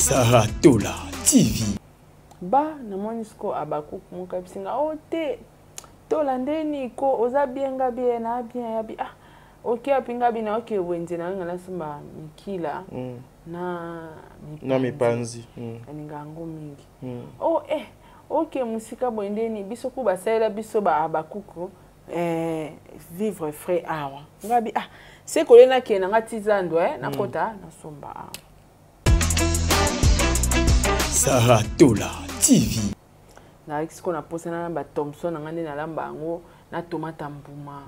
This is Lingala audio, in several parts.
Saratola TV. Ba na monisko abaku muka bisinga ote tola ndeni ko oza bienga bien na bien ya bi okay apinga bina okay wenze na ngala sumba mikila na mipanzi aninga ngo mingi okay musika bwendeni biso ku basaela biso ba abakuku vivre frais awa ngabi c'est ko lena kena ngati zando na kota na somba Saratola TV. Na exiko na posana na ba Thompson ngande na lamba ngo na tomate mbuma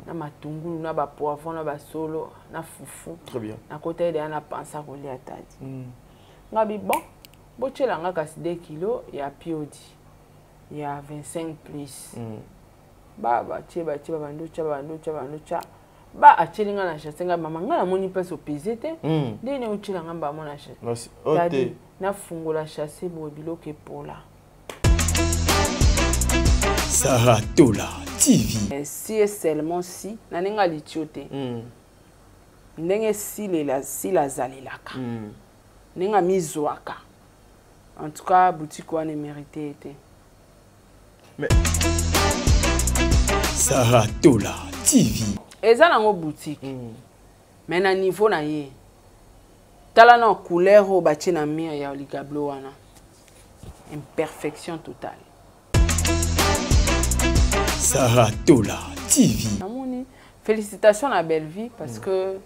na matungulu na ba poivron na ba solo na fufu. Très bien. Na kota ide na pensa ko lia tadi. Ngabi bon bochela nga kasi 2 kg ya piodi ya 25 plus. Ba cheba bandu cha ba achelinga na chasenga mama ngala moni peso pesete ndene uchila ngamba mona chasse. Ote na fungola chasse bo biloko epola. Saratola TV. Si seulement si na nenga litiote. Ndenge si la zalelaka. Nenga mizwaka. En tout cas boutique wana mérité était. Mais Saratola TV. Eza nango boutique. Mais na niveau na ye. Tala na couleur o bati na mire ya ligablo wana. Imperfection totale. Saratola TV. Amoni, félicitations à Belleville parce que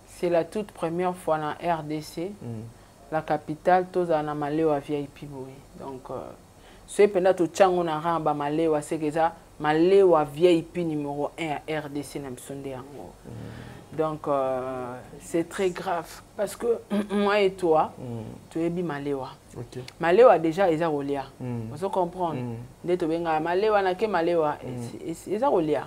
c'est la toute première fois dans RDC. La capitale toza na malewa VIP boy. Donc c'est pendant tout chango na ramba malewa c'est que ça malewa VIP numéro 1 à RDC na msonde yango. Donc c'est très grave parce que moi et toi tu es bi malewa. OK. Malewa déjà ils a rolia. Vous comprendre. Nde to benga malewa na ke malewa ils a rolia.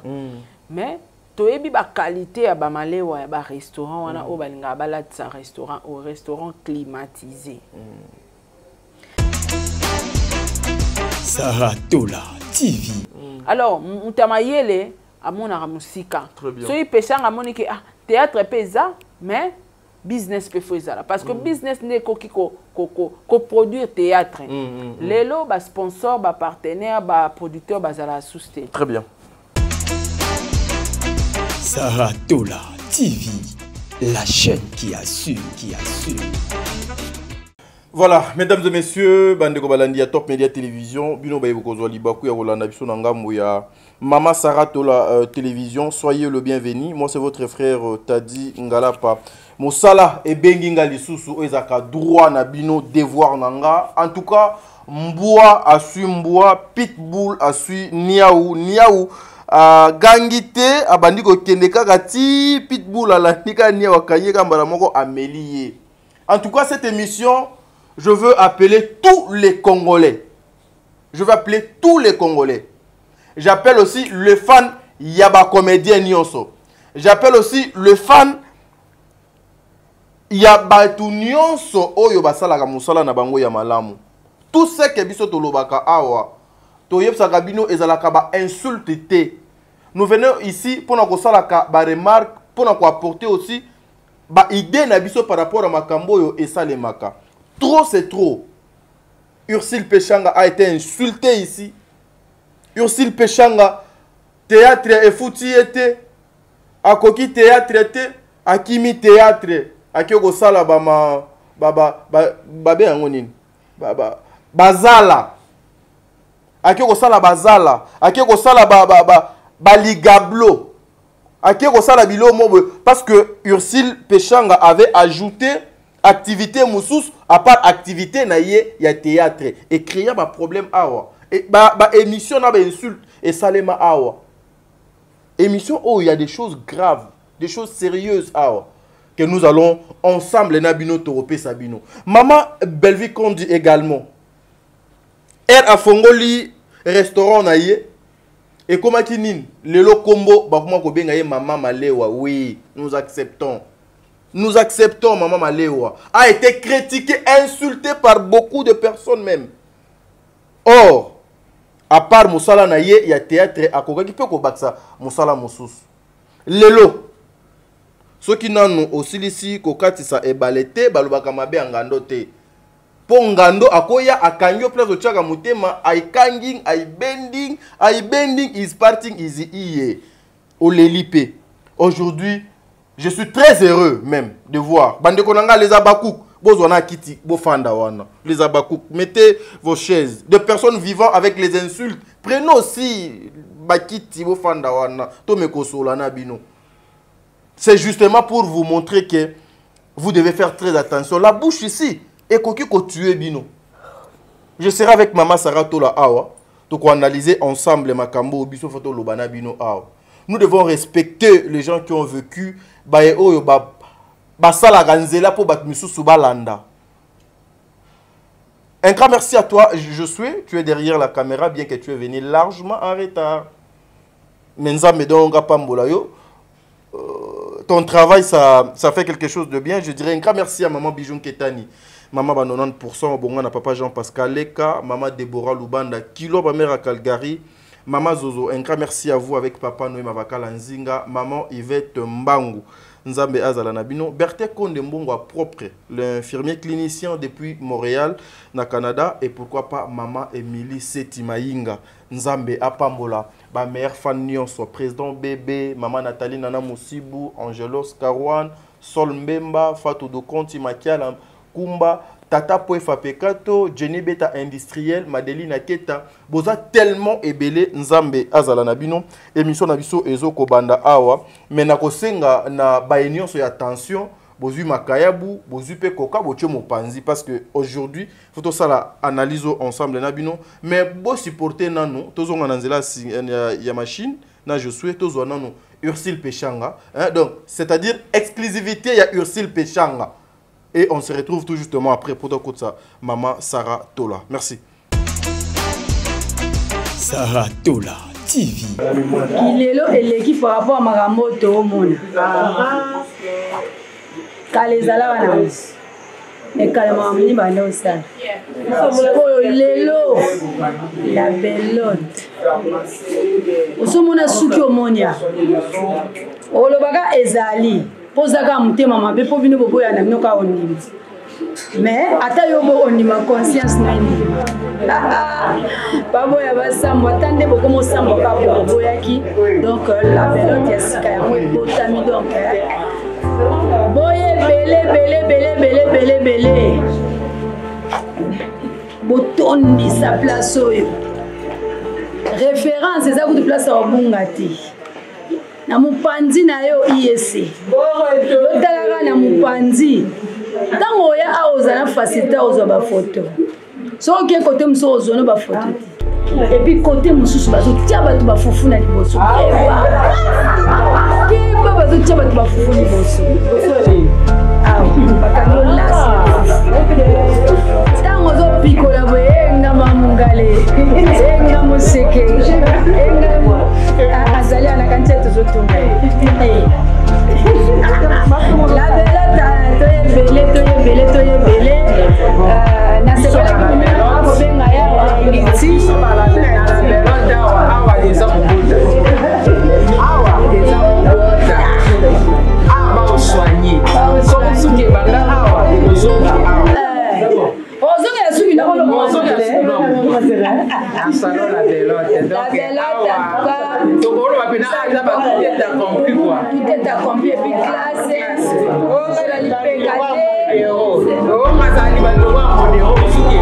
Mais to ebi ba qualité ya ba malewa ya ba restaurant wana o balinga balatsa restaurant au restaurant climatisé. Saratola TV. Alors mutamayele amona musika. So y peshanga monike théâtre pesa mais business pe fozala parce que business ne ko produire théâtre. Lelo ba sponsor ba partenaire ba producteur bazala souster. Très bien. Saratola TV, la chaîne qui assure. Voilà, mesdames et messieurs, Bandeko Balandi à Top Media Télévision, Bino Bayebo Libaku ya Rolanda Biso Nangambo ya Mama Saratola Télévision, soyez le bienvenu. Moi c'est votre frère Tadi Ngalapa. Mosala et Bengi Ngalisusu ezaka droit na bino devoir nanga. En tout cas, Mboua asui Mboua, Pitbull asui Niaou. Gangite abandiko kendeka kati Pitbull alanika nia wakanyeka mbala moko amélié. En tout cas cette émission je veux appeler tous les Congolais. J'appelle aussi le fan Yaba comédien Nyonso. J'appelle aussi le fan Yaba tu Nyonso oyo basala ka musala na bango ya malamu. Tout ce que biso tolobaka awa to yebsaka bino ezalaka ba insulte te. Nous venons ici pour nous salaka ba remarque, pour nous apporter aussi ba idée na biso par rapport à makambo yo esalemaka. Trop c'est trop. Ursule Pechanga a été insulté ici. Ursule Pechanga théâtre et fouti était akoki théâtre était akimi théâtre akiko sala babe yangonini bazala akiko sala bazala akiko sala baligablo akiko sala bilo mobo parce que Ursule Pechanga avait ajouté activité moussous à part activité na ye ya théâtre et créer ba problème awa et ba émission na ba insulte et salema awa émission où il y a des choses graves, des choses sérieuses awa que nous allons ensemble na bino toropé sabino. Maman Belleville Kondi également. Elle a fongoli restaurant na ye et comment kinine lelo combo ba kuma ko benga ye maman Malewa. Oui, nous acceptons. Nous acceptons Maman Malewa. A été critiqué, insulté par beaucoup de personnes même. Or, à part Moussala Naye, il y a théâtre à Koga qui peut combattre Moussala Moussous. Lelo. Ceux qui n'ont aussi ici, Kokati sa ebalete, balubaka mabe angandote. Pongando akoya akangyo place de chaka mutema I kanging I bending is parting is iye olelipe. Aujourd'hui, je suis très heureux même de voir bande konanga les abakouk bozona kiti bofanda wana les abakouk mettez vos chaises de personnes vivant avec les insultes prenez aussi bakiti bofanda wana to mekosola na bino. C'est justement pour vous montrer que vous devez faire très attention. La bouche ici et koki ko tuer bino. Je serai avec maman Sarah Tola awa to ko analyser ensemble makambo biso photo lobana bino awa. Nous devons respecter les gens qui ont vécu bae oyo ba sala ganzela pour bat misusu balanda. Un grand merci à toi, Josué, tu es derrière la caméra bien que tu es venu largement en retard. Menza medonga pambola yo. Ton travail ça fait quelque chose de bien. Je dirais un grand merci à maman Bijoun Ketani. Maman ba 90% bonga na papa Jean-Pascal Leka, maman Deborah Lubanda, Kilo ba mère à Calgary, maman Zozo. Un grand merci à vous avec papa Noé Mavakala Nzinga, maman Yvette Mbangu, Nzambe Azala Nabino, Berthe Konde Mbongo propre, l'infirmier clinicien depuis Montréal, na Canada, et pourquoi pas maman Émilie Setimainga, Nzambe Apambola, ma mère Fanny soit président bébé, maman Nathalie Nana Moussibou, Angelos Karouane, Sol Mbemba, Fatou Dokonti Makiala Kumba, Tata Poefa Pekato, Jenny Beta Industriel, Madeline Aketa, boza tellement ébélé Nzambe Azala Nabino, émission Nabiso Ezo Kobanda Awa, mais na kosenga na baignon so attention, bozu makayabu, bozu pe koka boche mopanzi parce que aujourd'hui, faut tout ça la analyse ensemble Nabino, mais bo supporter nano, tozonga nanzela ya machine, na je souhaite tozo nano Ursule Pechanga, hein, donc c'est-à-dire exclusivité ya Ursule Pechanga. Et on se retrouve tout justement après pour ça, maman Sarah Tola. Merci. Sarah Tola TV. Il est là et l'équipe par rapport à Magamoto au monde. Kalezala Wanams. Et Kalamamini Bano Stan. Oh, il est là. La bellotte. Osomona Suki Omonia. Olobaga Ezali. Posaka mutema mabe po bino bobo ya namino ka onima mais ata yo bo onima conscience nani babo ya basambo atande boko mo sambo ka bobo yaki donc la pelote ya sika ya mo botami donc boye belé botondi sa place oyo référence eza kutu place ya bungati na mupanzi na yo IEC yo talaka na mupanzi tango ya aoza na facilité ozo ba photo so ke côté muso ozo no ba photo et puis côté mususu bazo tia batu ba fufu na liboso ke ba bazo tia batu ba fufu na liboso ah bakano lasi tango zo pikola boye nga mamungale nga museke nga azali ana kantia tozotunga la belé na sekola ko benga ya ngiti la belota awa deza mubuda awa soigner comme suki banga awa ozonga ozonga ya suki na ko ozonga ya suki na salon la belota donc awa to bolo bapena aza ba tout est accompli quoi tout est accompli et puis classe oh la lipeka oh mazali ba lo wa modelo suki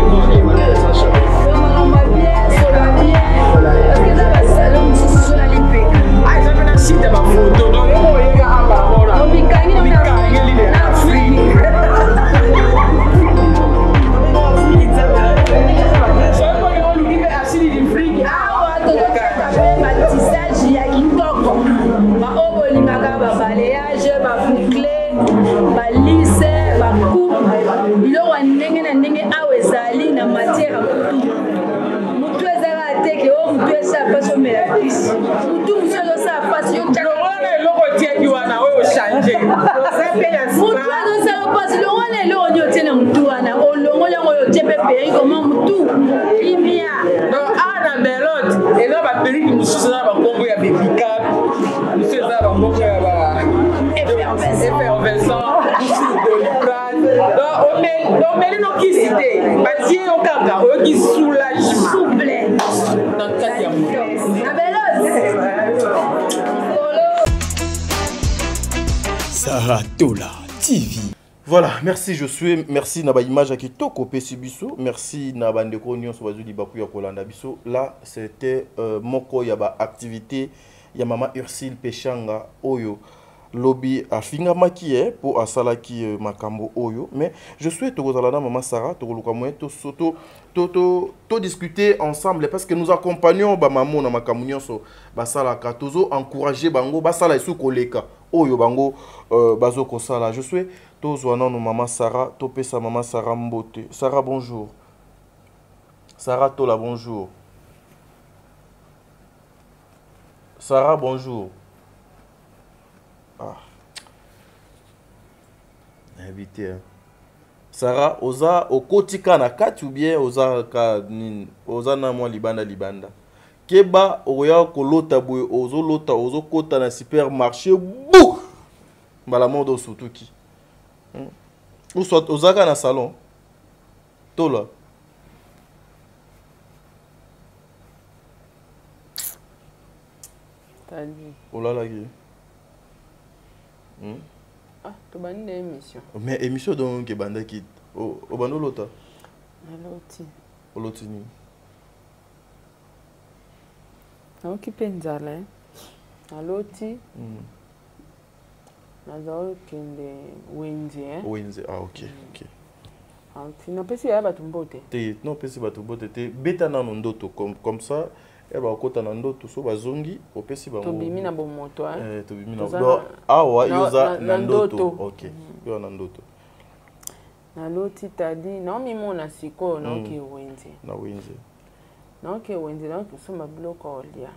omeli nokisi te batie yo kaka oyoki soulagement souple na kati ya na belose Saratola TV. Voilà, merci Josué, merci Naba Image à Kitoko Pesibiso, merci Naba Ndeko Nyon Sobazuli Baku ya Kolanda Biso. Là, c'était Moko Yaba activité ya Mama Ursule Pechanga Oyo. Lobby a fingamaki pour asalaki makambo oyo, mais je souhaite que Maman Sarah to discuter ensemble parce que nous accompagnons ba maman na makamunyo so basala ka tozo encourager bango basala isu koleka oyo bango bazo ko sala. Je souhaite tozo na Maman Sarah to pesa Maman Sarah Mbote. Sarah bonjour. Sarah Tola bonjour. Sarah bonjour. Ah. Invité. Sarah, oza okotika na kati ou bien oza ka nin oza na mwa libanda. Keba oya kolota boye ozo lota ozo kota na supermarché bou. Mbala modo sutuki. Ou soit ozaka na salon. Tola. Tadi. Olala ki. Ah, tu as une émission. Mais émission donc banda kit. O bando lota. Aloti. Oloti ni. Naokipe nzala. Aloti. Nazao kende wenze. Wenze. Ah OK. OK. Aloti. Na pesi ya batumbote. Te non pesi batumbote te beta na ndoto comme ça. Eba okota na ndoto so bazongi opesi bango. Tobimi na bomoto tobimi na. Do awa yoza na ndoto. OK. Yo na ndoto. Na loti tadi na mimona siko na ke wenze. Na wenze. Na ke wenze na kusoma bloko olia.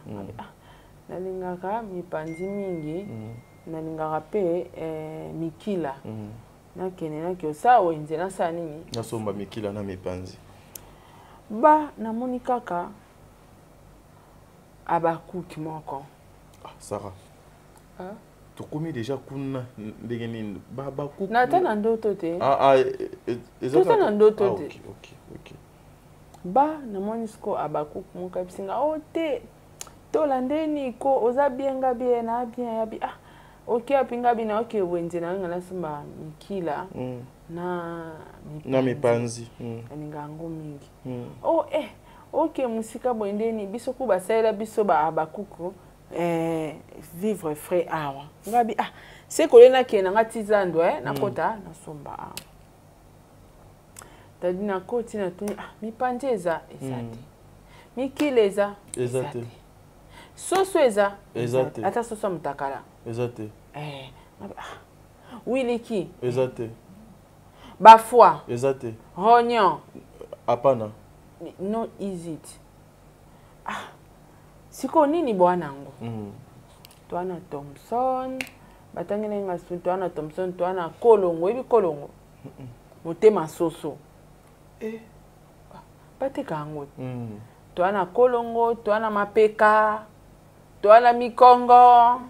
Na lingaka mipanzi mingi. Na lingaka pe mikila. Na kene na ke sa wenze na sa nini? Na somba mikila na mipanzi. Ba na moni kaka abakuki moko. Ah, Sarah. Ah? Tu connais déjà kuna ndegeni babakuki. Na tana ndoto te. Exactement. Tana ndoto te. OK. Ba na monisko abakuki moko bisinga te. To landeni ko oza bienga bien na bien ya bi. OK apinga bina OK wenze na ngana simba mikila. Na mipanzi. Aningango mingi. OK musika bwendeni biso ku basela biso ba abakuku vivre frais awa ngabi c'est kolena ke na ngatizando na kota na somba awa tadi na koti na tuni mipanjeza ezate mikileza ezate soso ezate ata soso mutakala ezate wiliki ezate bafwa ezate rognon apana no easy siko nini bwanango twana Thompson batangene ngasu twana Thompson twana kolongo ebi kolongo motema soso bateka ngo twana kolongo twana mapeka twana mikongo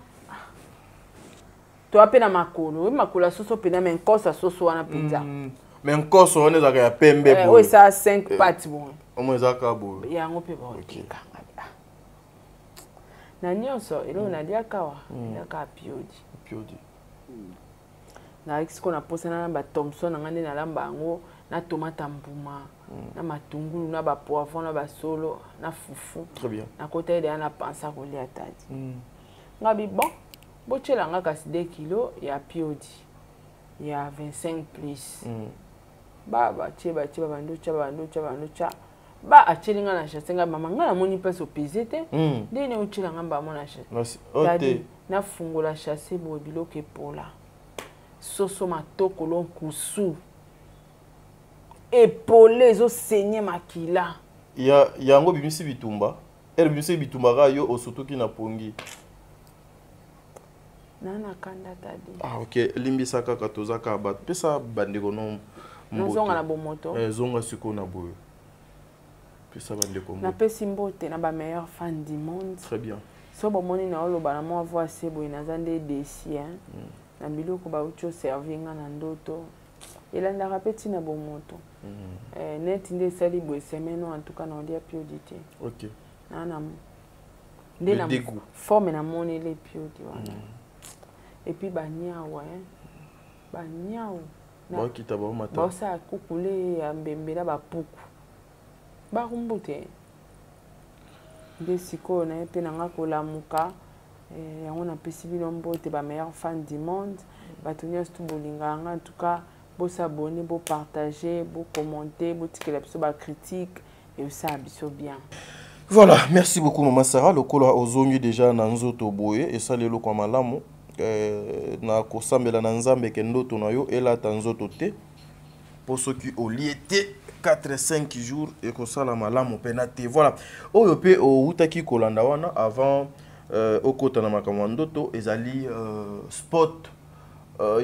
twa pena makolo makula soso pena menkosa soso wana pizza menkoso on ezaka ya pembe bo oui ça 5 pattes bon omo ezaka bo yango pe ba okika na nyonso elo na liakawa liaka piodi na exiko na posana na ba Thompson na ngande na lamba yango na tomate mbuma na matungulu na ba poivron na ba solo na fufu très bien na côté de na pensa ko lia tadi ngabi bon bochela nga kasi 2 kilo ya piodi ya 25 plus ba cheba banducha ba achelinga na chasenga mama nga na moni place opese te ndene uchila ngamba mona chasse tadi na fungola chasse bo biloko epola soso matoko lonkusu epolé zo saigner makila yango bimisi bitumba elle bimisi bitumba ga yo osotoki na pongi nana kanda tadi OK limbisa kaka tozaka ba pesa bandeko no zonga na bomoto zonga siko na boyo pesa bandeko na pesi mbote na ba meilleur fan du monde très bien so bomoni na oloba na moi voix sebo ina zande desi na biloko ba ucho servinga na ndoto Et là, on a répété na bon moto. Net inde sali boy semaine en tout cas na dia piodité. OK. Nana. Le dégoût. Forme na monnaie les piodi wana. Et puis ba nyawa ba nyawa. Ba kita ba mata. Ba sa kukule ya mbembela ba puku. Ba rumbute. Nde siko na pe na ngakola muka. On a possible mbote ba meilleur fan du monde. Ba tonia stu bolinganga en tout cas. Beau s'abonner, beau partager, beau commenter, beau tirer la petite critique et ça abisso bien. Voilà, merci beaucoup Maman Sarah. Le col a ozongi déjà nanzo toboye et ça le kwa malamu na kosambela na nzambe kendo tonayo et la tanzo toté pour ceux qui au liété 4-5 jours et ko sala malamu penate. Voilà. Oyo pe o utaki kolanda wana avant okota na makamando to ezali spot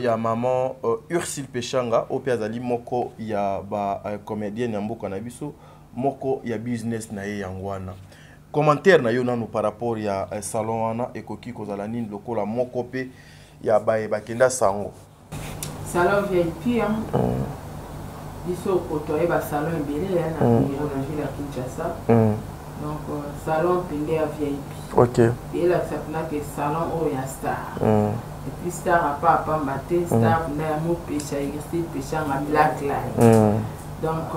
ya maman Ursule Pechanga au Piazali moko ya ba comédienne mboka na biso moko ya business na ye yangwana commentaire na yo nanu par rapport ya salon wana ekoki kozala nini lokola moko pe ya ba kenda sango salon VIP biso kotoye ba salon ebele ya na ville ya Kinshasa donc salon pende ya VIP OK et là ça que salon o ya star et puis star a pas maté star na mo pécha ici pécha en Black Line donc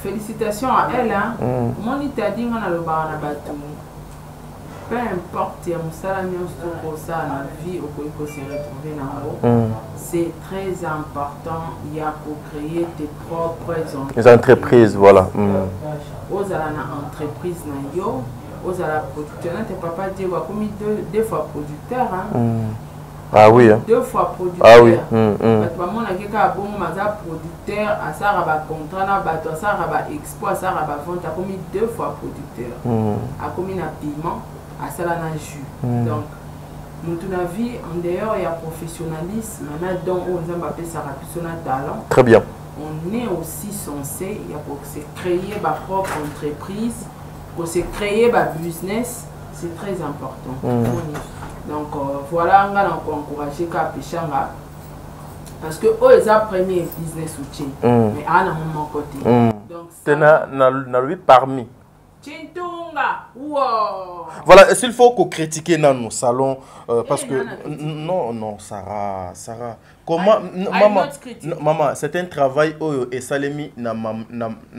félicitations à elle hein mon itadi ngana lo ba na batu peu importe ya musala nyonso ko ça na vie au ko se retrouver na haut c'est très important il y a pour créer tes propres entreprises voilà aux à la entreprise na yo aux à la producteur n'es papa dire comme deux fois producteur hein ah oui hein? 2 fois producteur ah oui parce que mon akeka bon maza producteur à ça raba contrat na bato ça raba expo ça raba vente a commis 2 fois producteur a commis na paiement à ça la na jus donc nous na vie en dehors il y a professionnalisme maintenant donc on a appelé ça rapidement talent très bien on est aussi censé il y a pour se créer ma propre entreprise pour se créer ma business c'est très important donc voilà on a encouragé qu'à Pechanga parce que eux ils ont premier business outil mais à un moment côté donc c'est na lui parmi Chintunga wow voilà s'il faut qu'on critique dans nos salons parce que non Sarah comment maman c'est un travail et salemi na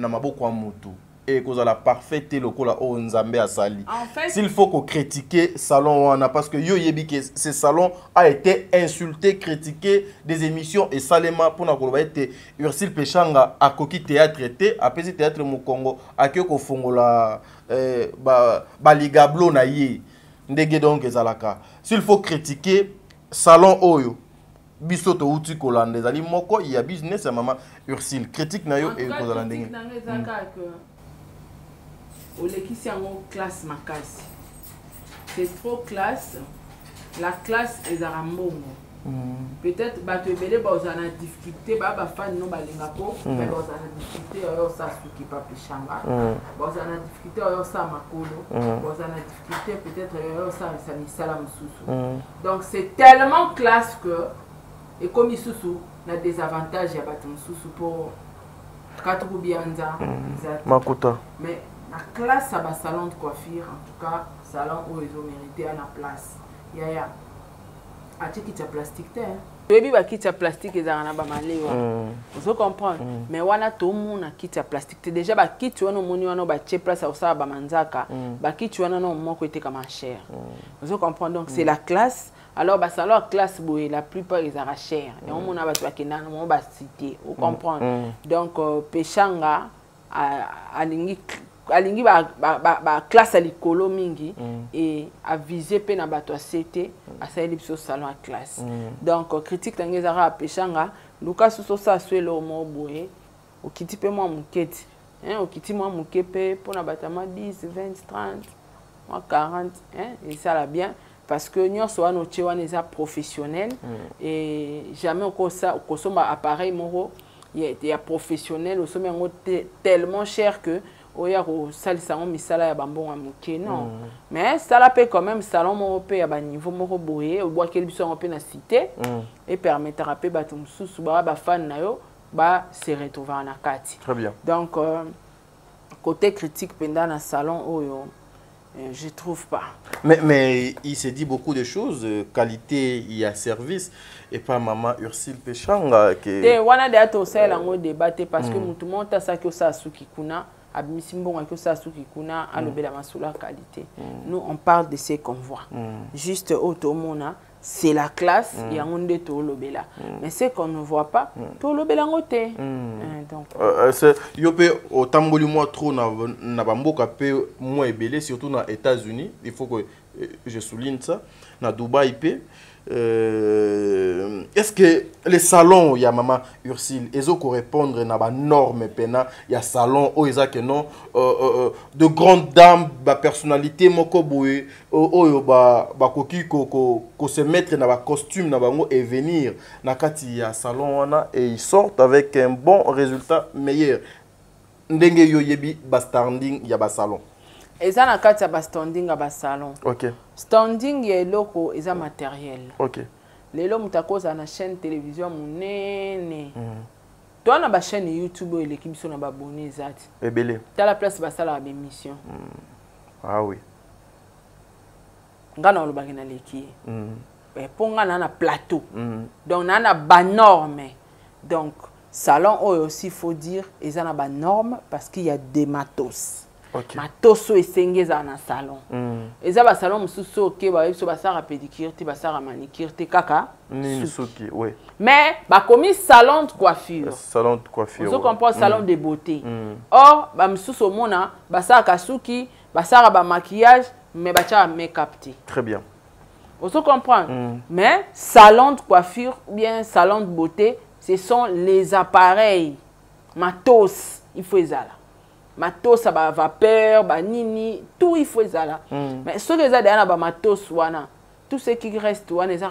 maboko mutu et cause la parfaite lokola o nzambe asali s'il faut qu'on critique salon wana parce que yo yebi que ce salon a été insulté critiqué des émissions et salema pour na koloba été Ursule Pechanga a koki théâtre été a pesi théâtre mu Congo a ko fongola ba ligablo na ye ndege donc ezalaka s'il faut critiquer salon oyo biso to uti kolanda ezali moko il y a business ya maman Ursule critique na yo et kozala ndenge olekisi yango classe makasi c'est trop classe la classe ezala mbongo peut-être bato ebele bazala na difficulté ba fan no balinga po mais bazala na difficulté oyo sa suki pa Pechanga bazala na difficulté oyo sa makolo bazala na difficulté peut-être oyo sa misala mususu donc c'est tellement classe que et comme isusu na désavantage ya bato mususu pour katru bianza makuta mais la classe à salon de coiffure en tout cas salon où ils ont mérité à la place yaya a tu quitte plastique hein baby ba quitte plastique ezanga na ba malewa vous comprenez mais wana tout monde na quitte plastique déjà ba quitte wana moni wana ba che place au ça ba manzaka ba quitte wana non moko était comme cher vous comprenez donc c'est la classe alors ba salon classe boy la plupart ils ont cher et on mona ba tu bakenda na mo ba cité vous comprenez donc Pechanga alingi ba classe à likolo mingi et a visé pe na bato CT a sa elipso salon à classe donc critique tangezara Pechanga Lucas so sa swelo mo boye okiti pe moi muketi hein okiti moi mukepe pour na batama 10 20 30 40 hein et ça la bien parce que nous sommes des professionnels et jamais on consomme appareil moro il y a professionnel au sommet tellement cher que oya ko salisango misala ya bambongo amuke non mais ça la paie quand même salon mo pe ya ba niveau moko boye o boa keli biso pe na cité et permettra pe bato mususu ba fan na yo se retrouver en akati. Très bien. Donc, côté critique pendant le salon, je trouve pas. Mais il s'est dit beaucoup de choses, qualité, il y a service, et pas maman Ursule Péchanga. Et wana de ato ça lango débatté parce que tout le monde a ça que ça suki kuna, abimisimbo que ça suki kuna, alobela masula qualité. Nous on parle de ce qu'on voit. Juste automona, c'est la classe, il y a un de tout lobela. Mais ce qu'on ne voit pas, tout lobela ngote. Donc yope au tamboli moi trop na bamboka pe moi ebelé surtout dans les États-Unis, il faut que je souligne ça, na Dubaï pe. Est-ce que les salons, il y a maman Ursule, ils ont répondre à la norme pena, il y a salon où ils ont que non de grandes dames, ba personnalité moko boue, ba koki ko se mettre dans ba costume na bango et venir na kati ya salon wana et ils sortent avec un bon résultat meilleur. Ndenge yo yebi ba standing ya ba salon. Eza na kati ya ba standing ya ba salon. OK. Standing ya loko eza matériel. OK. Lelo mutakoza na chaîne télévision munene. Toi na ba chaîne YouTube eleki biso na ba abonné zati. Ebele. Ta la place ba sala ba émission. Ah oui. Ngana olobaki na leki. Ponga na plateau. Donc na ba norme. Donc salon aussi faut dire eza na ba norme parce qu'il y a des matos. Okay. Matos esengeza na salon. Eza ba salon mususu ke ba biso ba sara pédicure te ba sara manicure te kaka. Ni suki, oui. Mais ba komi salon de coiffure. Salon de coiffure. Vous comprenez salon de beauté. Or ba mususu mona ba sara kasuki, ba sara ba maquillage, mais ba cha make-up te. Très bien. Vous comprenez? Mais salon de coiffure ou bien salon de beauté, ce sont les appareils matos, il faut les là. Matos ça ba vapeur, ba nini, tout il faut ça là. Mais ce que ça derrière ba matos wana, tout ce qui reste wana ça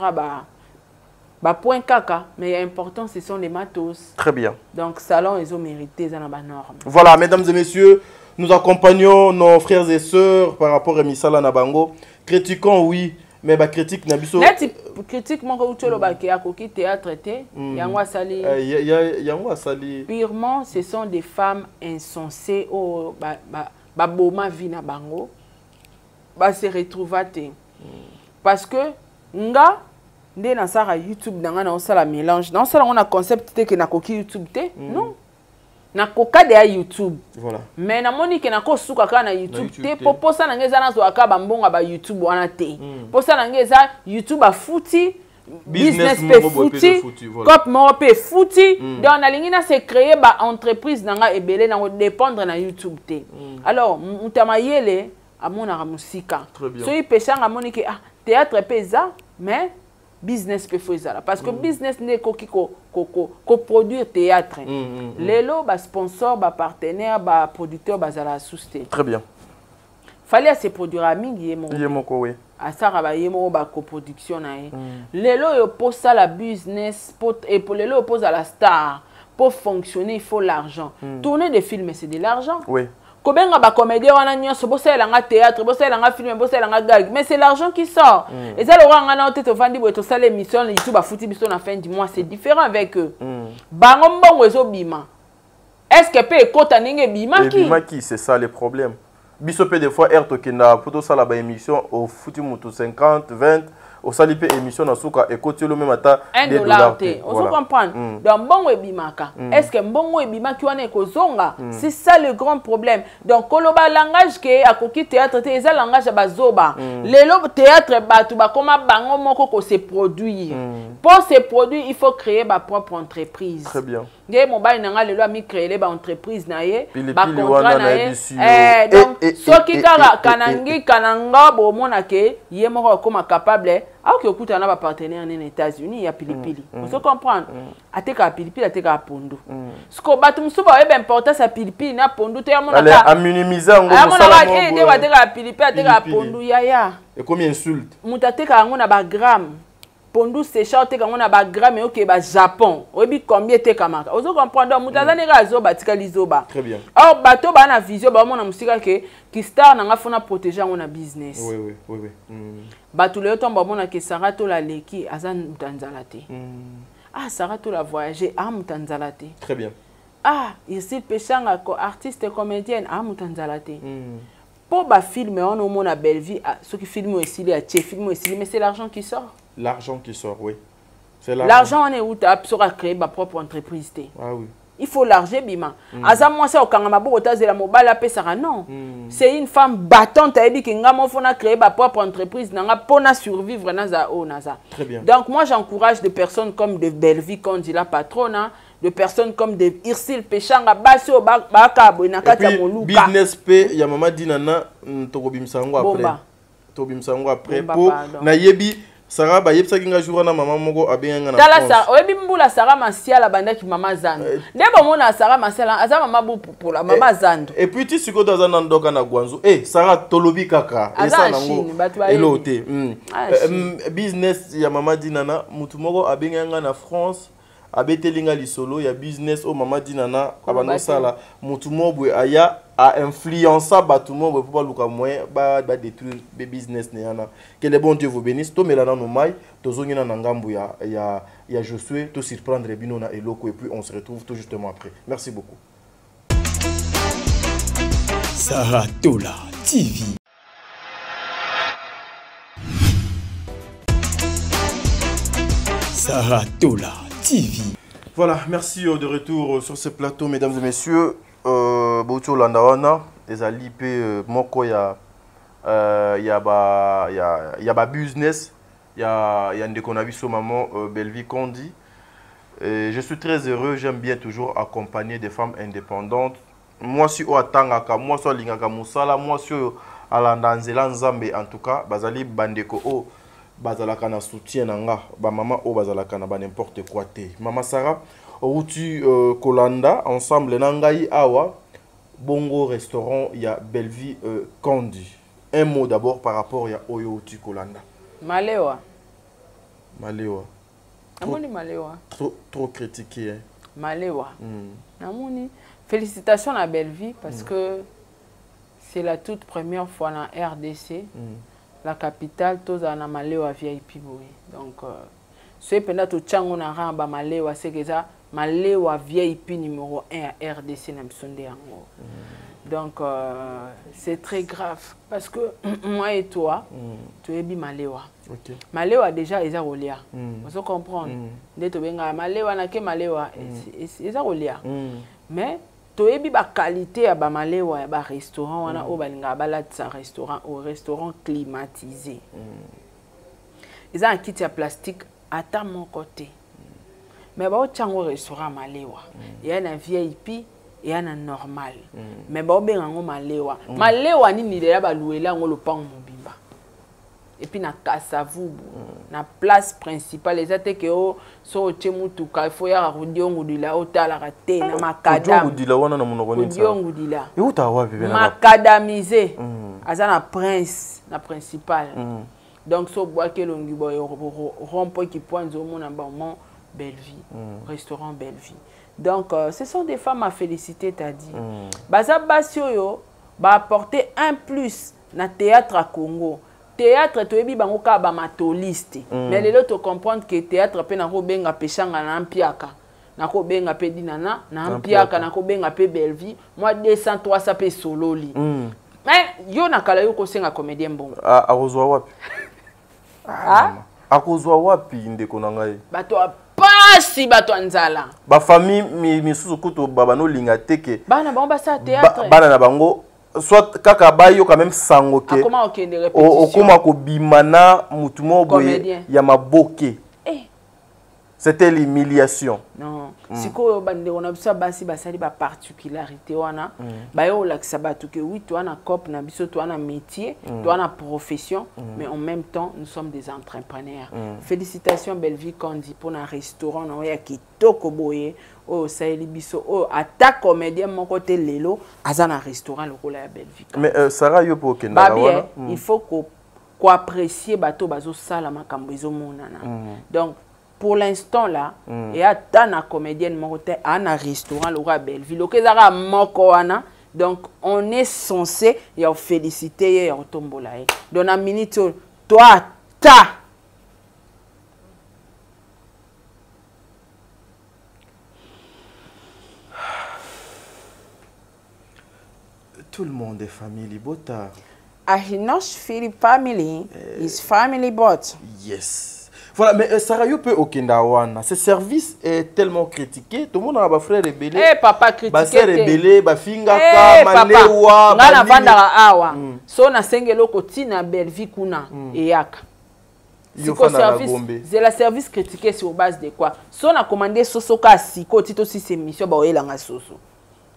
ba point caca, mais important ce sont les matos. Très bien. Donc salon ils ont mérité ça na ba norme. Voilà, mesdames et messieurs, nous accompagnons nos frères et sœurs par rapport à Misala Nabango. Critiquons oui, mais ba critique na biso. Critique mon ko utolo ba ke akoki théâtre té, yangwa sali. Yangwa sali. Purement ce sont des femmes insensées au ba boma vina bango. Ba se retrouver parce que nga ndé na sara YouTube nanga na osala mélange. Na osala on a concept té que na koki YouTube té. Non. Na koka de YouTube. Voilà. Mais na moni ke na ko suka ka na YouTube te poposa na ngeza na zo akaba mbonga ba YouTube wana te. Posa na ngeza YouTube a fouti business pe fouti cop mo pe fouti donc na lingi na se créer ba entreprise nanga ebele na dépendre na YouTube te. Alors mutama yele amona ka musika. So y peshanga moni ke théâtre pesa mais business pe fozala parce que business ne ko produire théâtre. Lelo ba sponsor, ba partenaire, ba producteur bazala souster. Très bien. Fallait se produire à mingi yemoko oui. À ça ba yemo ba coproduction na e. Lelo yo pose ça la business et pour lelo pose à la star pour fonctionner il faut l'argent. Tourner des films c'est de l'argent. Oui. Kobenga ba comédien wana nyonso bosala nga théâtre bosala nga film bosala nga gag mais c'est l'argent qui sort et ça le ranga na tete vandi bo to sala émission YouTube ba fouti biso na fin du mois c'est différent avec eux bango mbongo ezo bima est-ce que peut ekota ninge bima qui c'est ça le problème biso peut des fois erto kenda poto sala ba émission au fouti mutu 50 20 au sali pe émission na suka ekoti lo même ata $1 on se comprend donc mbongo ebimaka est-ce que mbongo ebimaki wana ekozonga c'est ça le grand problème donc koloba langage ke akoki théâtre te eza langage bazoba lelo théâtre batu bakoma bango moko ko se produire pour se produire il faut créer ba propre entreprise. Très bien. Nge mobile nanga lelo ami créer ba entreprise na ye ba contrat na ye donc soki kaka kanangi kananga bo mona ke ye moko koma capable alors que écoute on a partenaire en États-Unis il y a pilipili on se comprend ateka pilipili ateka pondo ce que batum suba ebe importance à pilipili na pondo te amona ka a minimiser ngo musala mo ede wateka pilipili ateka pondo ya et combien insulte mutateka ngo na ba gramme pondo séchant te kango na ba gramme ok ba Japon obi combien te kamaka on se comprend donc mutazane ka zo batika lizoba. Très bien. Or bato ba na vision ba mona musika ke ki star nanga fona protéger ngo na business. Oui. Bato le tomba mona ke sarato la leki azan mutanzala te. ah Sarah tout la voyager ah mutanzalate. Très bien. Ah ici Pechanga artiste comédienne ah mutanzalate. Pour ba film on au monde à Belleville ceux qui filment aussi les film aussi mais c'est l'argent qui sort. L'argent qui sort, oui. C'est l'argent on est où tu as créé ma propre entreprise. Ah oui. Il faut l'argent, bima. Aza moi ça au Kangama la mobile Sarah non. C'est une femme battante elle dit que ngamo fona créer ma propre entreprise nanga pona survivre naza o naza. Très bien. Donc moi j'encourage des personnes comme de Belleville quand dit la patronne, de personnes comme de Irsil Pechanga Basio Baka Bonaka Tamoluka. Business P ya mama dinana tokobimsango après. Tobimsango après pour na yebi Sarah ba yebsa kinga jour na mama moko abenga na France. Tala oyebi mbula Sarah Masiala bandaki mama Zando. Ndebo mona Sarah Masiala aza mama bu pour la mama Zando. Et puis tu siko dans un ndoka na Gwanzo. Sarah tolobi kaka. Eza nango. Elote. Business ya mama dinana mutu moko abenga na France. Abetelinga lisolo ya business o mama dinana abano sala mutu mobwe aya a influencer batumo pour pas luka moyen ba détruire be business ne yana que le bon Dieu vous bénisse to melana no mai to zongina na ngambu ya Josué to surprendre bino na eloko et puis on se retrouve tout justement après. Merci beaucoup. Sarah Tola TV. Sarah Tola TV. Voilà, merci de retour sur ce plateau, mesdames et messieurs. Bouto Landawana, les alipés moko ya ba business, ya ndekonabiso maman Belleville Kondi. Je suis très heureux, j'aime bien toujours accompagner des femmes indépendantes. Moi si o atangaka, moi so lingaka musala, moi si alandanzela nzambe en tout cas, bazali bandeko o bazalaka na soutien nanga ba mama o bazalaka na ba n'importe quoi te. Mama Sarah outi kolanda ensemble nangai awa bongo restaurant ya Belleville Kondi. Un mot d'abord par rapport ya oyo outi kolanda. Malewa. Malewa. Namoni Malewa. Trop critiqué hein. Malewa. Namoni félicitations à Belleville parce que c'est la toute première fois en RDC. La capitale, tous en a Malewa VIP. Donc, ce pendant tout chango na ramba Malewa, c'est que ça, Malewa VIP numéro 1 à RDC Namsonde Ango. Donc, c'est très grave parce que moi et toi, tu es bi Malewa. Malewa déjà, ils ont relais. On se comprend. Dès que tu Malewa, na ke Malewa, ils ont relais. Mais to ebi ba qualité ya ba Malewa ya ba restaurant wana o balinga balatsa restaurant au restaurant climatisé. Ils ont un kit ya plastique à mon côté. Mais ba o chango restaurant Malewa. Il y a un VIP et il y a un normal. Mais ba o benga ngo Malewa. Malewa ni ya ba louela ngo lo pang mobimba. Et puis na Kasavubu, na place principale, les attaques au so chemutuka, il faut y avoir Odiongudila, Otala Rate, na Macadam. Odiongudila, wana na monogoni. Odiongudila. Et où t'as wapi? Macadamisé. Aza na prince, na principale. Donc so bois que l'on boy rompo qui pointe au monde en bon Belleville, restaurant Belleville. Donc ce sont des femmes à féliciter, t'as dit. Baza Basio va apporter un plus na théâtre à Congo. Théâtre to ebi bango ka ba matoliste mais lelo to comprendre que théâtre pe na ko benga Pechanga na Mpiaka na ko benga pe dinana na Mpiaka na ko benga pe Belleville moi 200 300 pe sololi mais yo na kala yo ko senga comédien bongo akozwa wapi akozwa wapi ndeko na ngai bato pasi bato nzala ba famille misusu kuto baba no linga teke bana bango ba sa théâtre bana na bango soit kaka bayo quand même sangoke okoma ko bimana mutumo boye ya maboke c'était l'humiliation non siko bande on a ça basi basali ba particularité wana bayo la sabato que oui toi na cop na biso toi na métier toi na profession mais en même temps nous sommes des entrepreneurs. Félicitations Belleville Kondi pour un restaurant na ya kitoko boye oh saeli biso oh attaque comédien mon côté lelo azana restaurant le rôle ya Belleville. Mais Sarah yo po kenda wana il faut qu'on apprécier bato bazo sala makambo ezo monana. Donc pour l'instant là et à tana comédienne mon côté à un restaurant le roi Belleville OK zara moko wana donc on est censé y féliciter et en tombola donc na minute toi ta Tout le monde est famille Bota. Ahinosh Philip family is family bot. Yes. Voilà, mais Sarah, yo peut okenda wana. Ce service est tellement critiqué. Tout le monde a ba frère rebelle. Eh papa critiqué. Ba frère rebelle, ba finga ka malewa. Ngana vanda awa. So na sengelo kotina Belleville kuna eyaka. Siko service, c'est la service critiqué sur base de quoi? So na commandé soso ka siko tito si c'est mission ba oyelanga soso.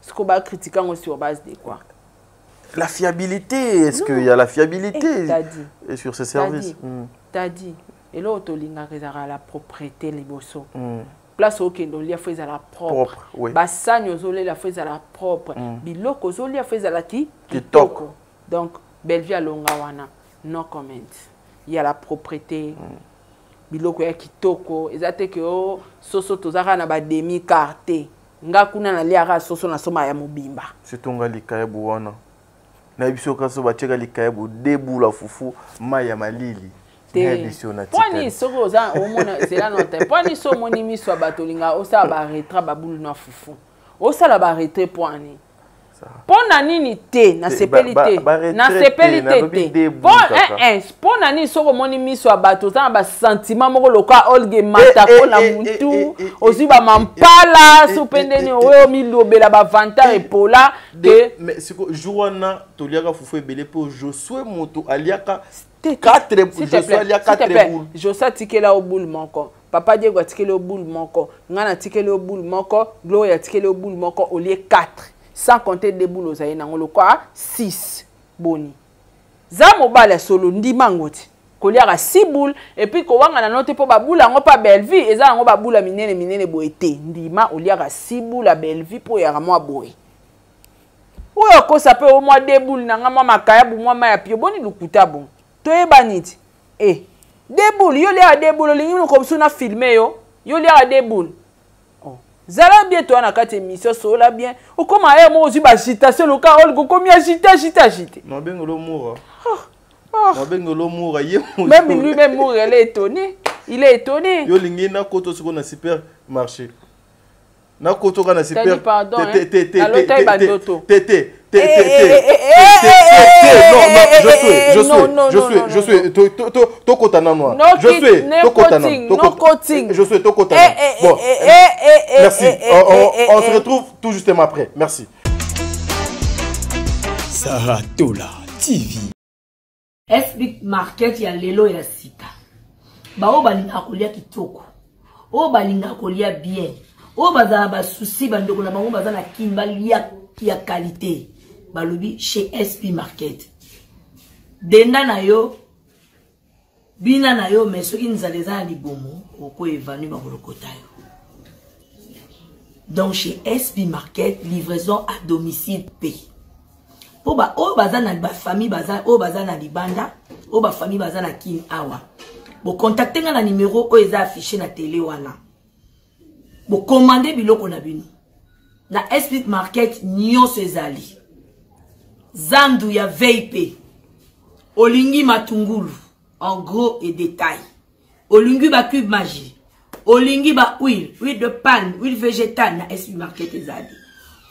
Siko ba critiquer sur base de quoi? La fiabilité, est-ce qu'il y a la fiabilité sur ce service? T'as dit. Et là, autolinga réserve la propriété liboso. Place au kendo lia fait à la propre. Bassanyo zolé la fait à la propre. Biloko zolé fait à la kitoko. Donc Belleville à Longawana, no comment. Il y a la propriété. Biloko ya kitoko. Ezate que oh soso tozaka na ba demi carte. Nga kuna na liara soso na soma ya mobimba. C'est tonga likayebu wana. Na biso kaso ba cheka likayebu debu la fufu maya malili. Poni soko za omona zela no te. Poni so monimi so batolinga osa ba retra babulu na fufu. Osa la ba retre poni. Pona nini te na sepelité. Na sepelité te. Pon nani soko monimi so bato za ba sentiment moko loka olge mata ko na muntu. Osi ba mampala so pendeni o milobela ba vanta epola que mais siko journa toliaka fufu ebele po Josué moto aliaka 4 boules. Josa tikela au boule moko. Papa Diego tikela au boule moko. Ngana tikela au boule moko. Gloria tikela au boule moko au lieu 4. Sans compter des boules aux aïna. On le quoi 6. Boni. Za mobile solo ndima ngoti. Koliaka 6 boules. Et puis kowanga na note po ba boule ngo pa Belleville. Eza ngo ba boule minene boete. Ndima au liaka 6 boules à Belleville po ya mo boye. Oyo ko ça peut au moins 2 boules na ngama makaya bu moi ma ya pio boni lukuta bon. Toye baniti. Eh. Des boules, yo lea des boules, lingi comme ça na filmé yo. Yo lea des boules. Oh. Zala bien toi na kati émission sola bien. O comment ay mo ozi ba agitation le cas ol go comme agiter. Non ben lo moura. Non ben lo moura ye. Même lui-même moura, il est étonné. Il est étonné. Yo lingi na koto siko na supermarché. Na koto ka na super. Pardon. Je suis Tokotana noir. Je suis Tokotana. Bon, merci. On se retrouve tout justement après. Merci. Saratola TV. SB Market ya lelo ya sika. Bao balinga kolia kitoko. O balinga kolia bien. O bazala ba souci bandoko na bango bazala kimbali ya qualité. Balobi chez SP Market. Denda na yo bina na yo mais soki nzaleza libomo oko evanu bakolokota yo. Donc chez SP Market livraison à domicile P. Po ba o bazana ba famille bazana o bazana libanda o ba famille bazana kin awa. Bo contacter nga na numéro o eza affiché na télé wana. Bo commander biloko na bino. Na SP Market nyonso ezali. Zandu ya VIP. Olingi matungulu. En gros et détail. Olingi ba cube magie. Olingi ba huile de palme, huile végétale na SP Market ezali.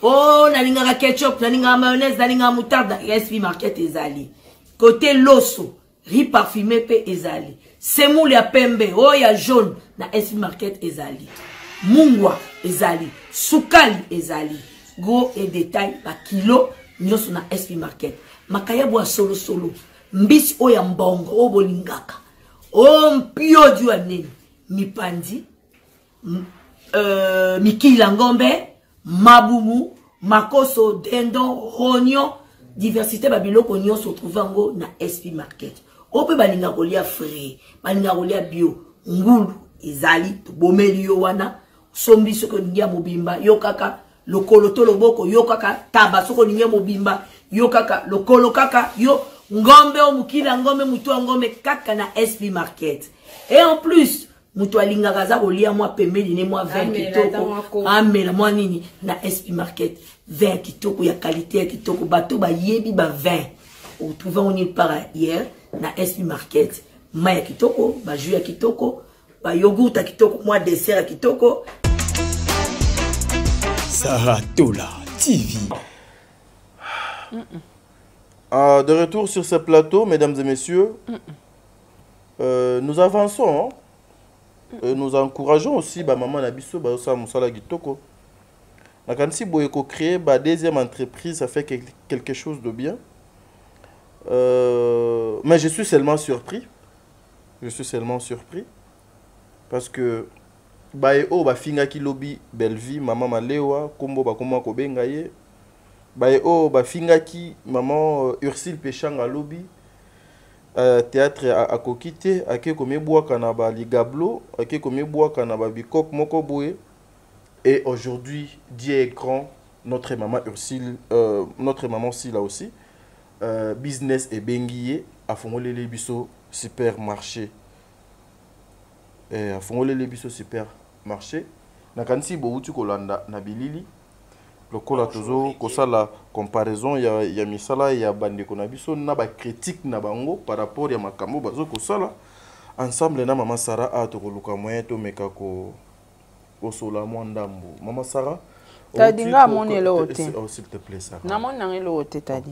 Oh, nalinga ketchup, nalinga mayonnaise, nalinga moutarde na SP Market ezali. Côté loso, riz parfumé pe ezali. Semoule ya pembe, oh ya jaune na SP Market ezali. Mungwa ezali, sukali ezali. Gros et détail ba kilo nyoso na SP Market. Makayabu solo. Mbisi oya mbongo o bolingaka. O mpio diwa nini. Mipandi. Mikila ngombe. Mabumu. Makoso, dendon, rognon. Diversité babiloko nyonso trouve ngo na SP Market. Ope balinga kolia frais. Balinga kolia bio. Ngulu ezali. Bomeli yo wana. Sombi soko niya mobimba. Yo kaka. Lokolo to loboko. Yo kaka. Taba soko niya mobimba. Yo kaka. Lokolo kaka. Yo ngombe o mukila ngombe mutu ngombe kaka na SP Market. Et en plus mutu alinga kaza kolia mwa pembeni ne mwa 20 kitoko amela mwa nini na SP Market 20 kitoko ya qualité ya kitoko bato ba yebi ba 20 ou trouver on nulle part hier na SP Market maya kitoko ba jus ya kitoko ba yogurt ya kitoko mwa dessert ya kitoko. Saratola TV. De retour sur ce plateau, mesdames et messieurs, nous avançons. Nous encourageons aussi maman Nabiso, Moussala Gitoko. Si vous créer une deuxième entreprise, ça fait quelque chose de bien. Mais je suis seulement surpris. Je suis seulement surpris. Parce que finga ki lobby Belleville, maman Malewa, Kombo Bakoma Kobengaye. Finga ki maman Ursule Péchanga lobby. Théâtre à Kokite, à Kekomeboa Kanaba Ligablo, à Kekomeboa Kanaba Bikok Mokoboe. Et aujourd'hui, Dieu est grand, notre maman Ursule, notre maman Sila aussi. Business et Benguié, à Fongole Lebiso supermarché. À Fongole Lebiso supermarché. Nakansi Boutu Kolanda Nabilili. Le cola toujours ça la comparaison il y a misala il y a bande konabiso na ba critique na bango par rapport ya makambo bazo ko sala ensemble na maman Sarah a to luka moyen to meka ko sola mwandambo maman Sarah tadi nga moni lo hote s'il te plaît Sarah na moni na lo hote tadi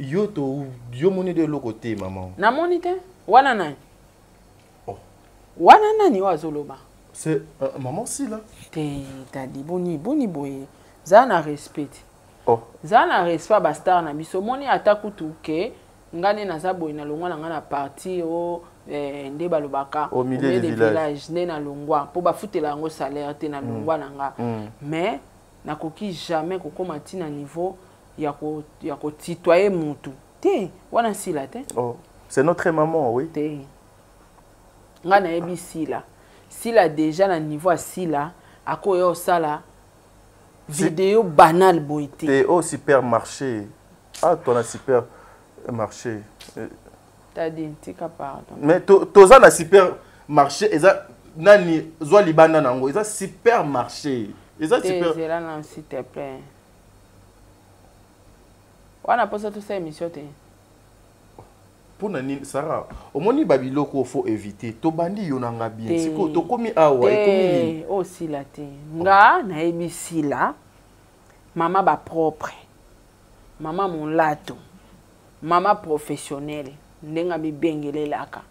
yo to yo moni de l'autre côté maman na moni te wana nani oh wana nani wazoloba. C'est maman si là. T'as dit boni boye. Zana respect. Oh. Zana respect bastar na biso moni atakutu ke ngane na za boye na longwa na ngana parti o nde balobaka au milieu du village ne na longwa po ba futela ngo salaire te na longwa na nga. Mais nakoki jamais kokoma ti na niveau ya ko tutoyer mutu. Te wana si là te. Oh, c'est notre maman oui. Te. Ngana ebi si là. S'il a déjà un niveau à Sila, à quoi il y a vidéo banale boité. T'es au supermarché. Ah, ton a supermarché. T'as dit, tu pardon. Mais toza na supermarché, eza nani zwa libanda nango, eza supermarché. Eza super. T'es là non s'il te plaît. On a posé toute cette émission te. Pour nani Sarah, au moni babiloko faut éviter. To bandi yonanga bien. Siko to komi awa e komi ni. Oh si la te. Nga na ebi si la. Maman ba propre. Maman mon lato. Maman professionnelle. Ndenga bi bengele laka.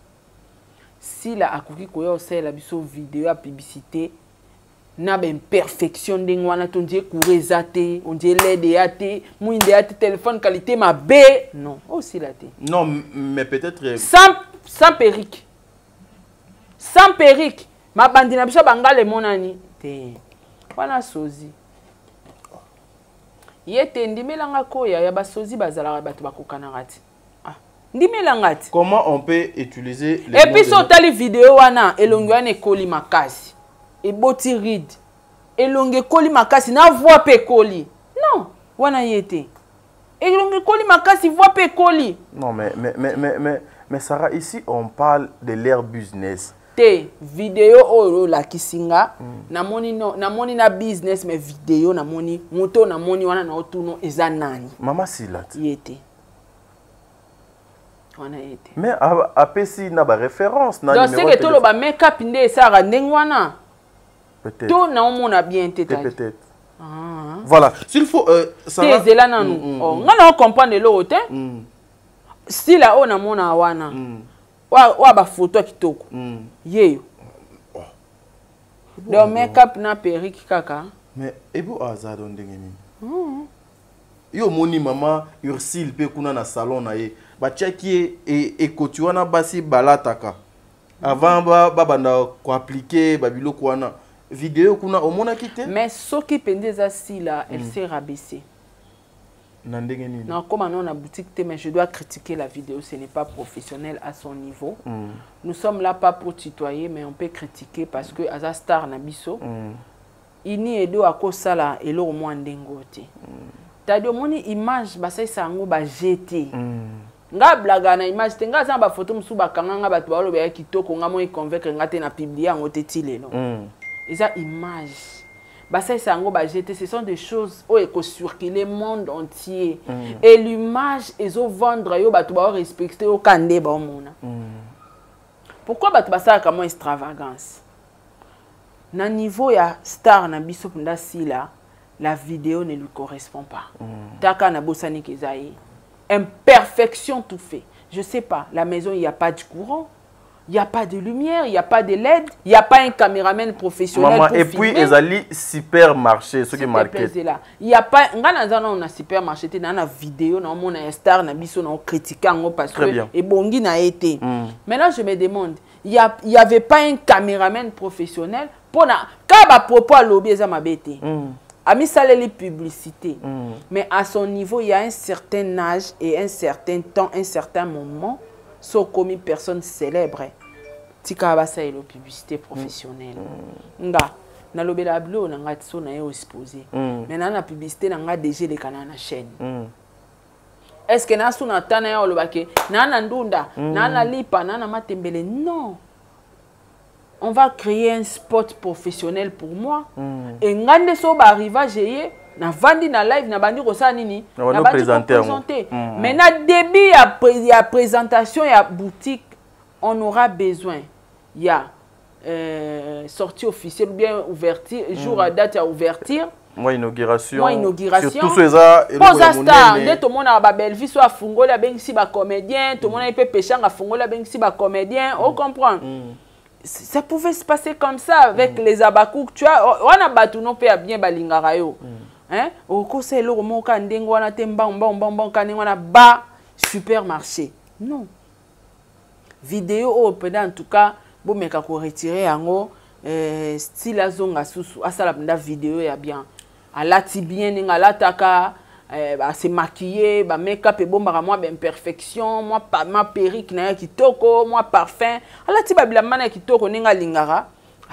Si la akoki koyo sala biso vidéo à publicité. Na ben perfection ndenge wana to ndie kureza te, on dit l'aide te, muinde te téléphone qualité ma B. Non, aussi la te. Non, mais peut-être sans perruque. Sans perruque. Ma bandina biso bangale monani te. Wana sozi. Yete ndimelanga koya ya ba sozi bazala batu bakokana ti. Ah, ndimelanga ti. Comment on peut utiliser les et puis so tali vidéo wana elongi wana ekoli makasi. Et boti ride et longue koli makasi na voix pe koli non wana yete et longue koli makasi voix pe koli non mais Sarah ici on parle de leur business te vidéo oro la kisinga na moni no na moni na business mais vidéo na moni moto na moni wana na otuno eza nani mama silat yete wana yete mais apesi na ba référence na numéro donc c'est que to lo ba make up nde sara ndengwana peut-être. Tout on a bien été. Peut-être. Voilà. S'il faut. Ça va. C'est là non. On comprend de l'autre. Si là on a mon awana. Wa ba photo kitoko. Yeyo. Le make-up na perruque kaka. Mais ebo azado ndengeni. Yo moni mama Ursule pe kuna na salon na ye. Ba tchaki e kotuana basi balataka. Avant ba banda ko appliquer babilo kwana. Vidéo kuna omona kité mais ce qui pendait ça si là elle s'est rabaissée nandengeni non comme on a boutique mais je dois critiquer la vidéo ce n'est pas professionnel à son niveau nous sommes là pas pour tutoyer mais on peut critiquer parce que Aza Star Nabiso ini edo akosala elo au moins ndengote t'as dit moni image ba ça sango ba jeter nga blaga na image te nga za ba photo musu ba kanga ba to balo ba kitoko nga mo convaincre nga te na publier en oteti lelo et ça image bah ça sango ba jeter ce sont des choses où éco circuler le monde entier et l'image ils ont vendre yo ba to ba respecter au kande ba mona pourquoi ba to ba ça comme extravagance na niveau ya star na biso punda sila la vidéo ne lui correspond pas. Taka na bosani kezaï. Imperfection tout fait. Je sais pas, la maison, il n'y a pas de courant, il n'y a pas de lumière, il n'y a pas de LED, il n'y a pas un caméraman professionnel pour et filmer. puis, ils allaient supermarché, ce qui est marqué. Il n'y a pas, on a supermarché, on a vidéo, on a un star, on a critiqué, parce que et bongi n'a été. Maintenant, je me demande, il n'y avait pas un caméraman professionnel pour quand propos à lobby, ça m'a bêté. A mis ça les publicités. Mais à son niveau, il y a un certain âge et un certain temps, un certain moment, sauf comme une personne célèbre. Tika basa et la publicité professionnelle. Nga, na lobby la blo, na nga tso na yo exposé. Maintenant la publicité na nga déjà les canaux na chaîne. Est-ce que na suna tana ya olobake, na na ndunda, na na lipa, na na matembele? Non. On va créer un spot professionnel pour moi. Et ngande so ba arrivage yé na vandi na live na bandi ko sa nini na bandi ko présenter. Mais na début ya présentation ya boutique, on aura besoin. Il y a sortie officielle ou bien ouverture, jour à date à ouverture. Moi inauguration. Moi inauguration. Surtout ceux là. Pose à star. Dès tout le monde a ba belle vie soit fungola ben si ba comédien, tout le monde peut pêcher en fungola ben si ba comédien. On comprend. Ça pouvait se passer comme ça avec les abakouk. Tu vois, on a battu non peut bien balingarayo. Hein? Au cours c'est le mot quand dengo na temba on a bas supermarché. Non. Vidéo au en tout cas, bon mais quand on retirer en style azonga susu asala banda vidéo ya bien. Alati bien ninga lataka se maquiller, ba make-up et bon moi ben perfection, moi pas ma perruque na kitoko, moi parfum. Alati ba bilamana kitoko ninga lingara.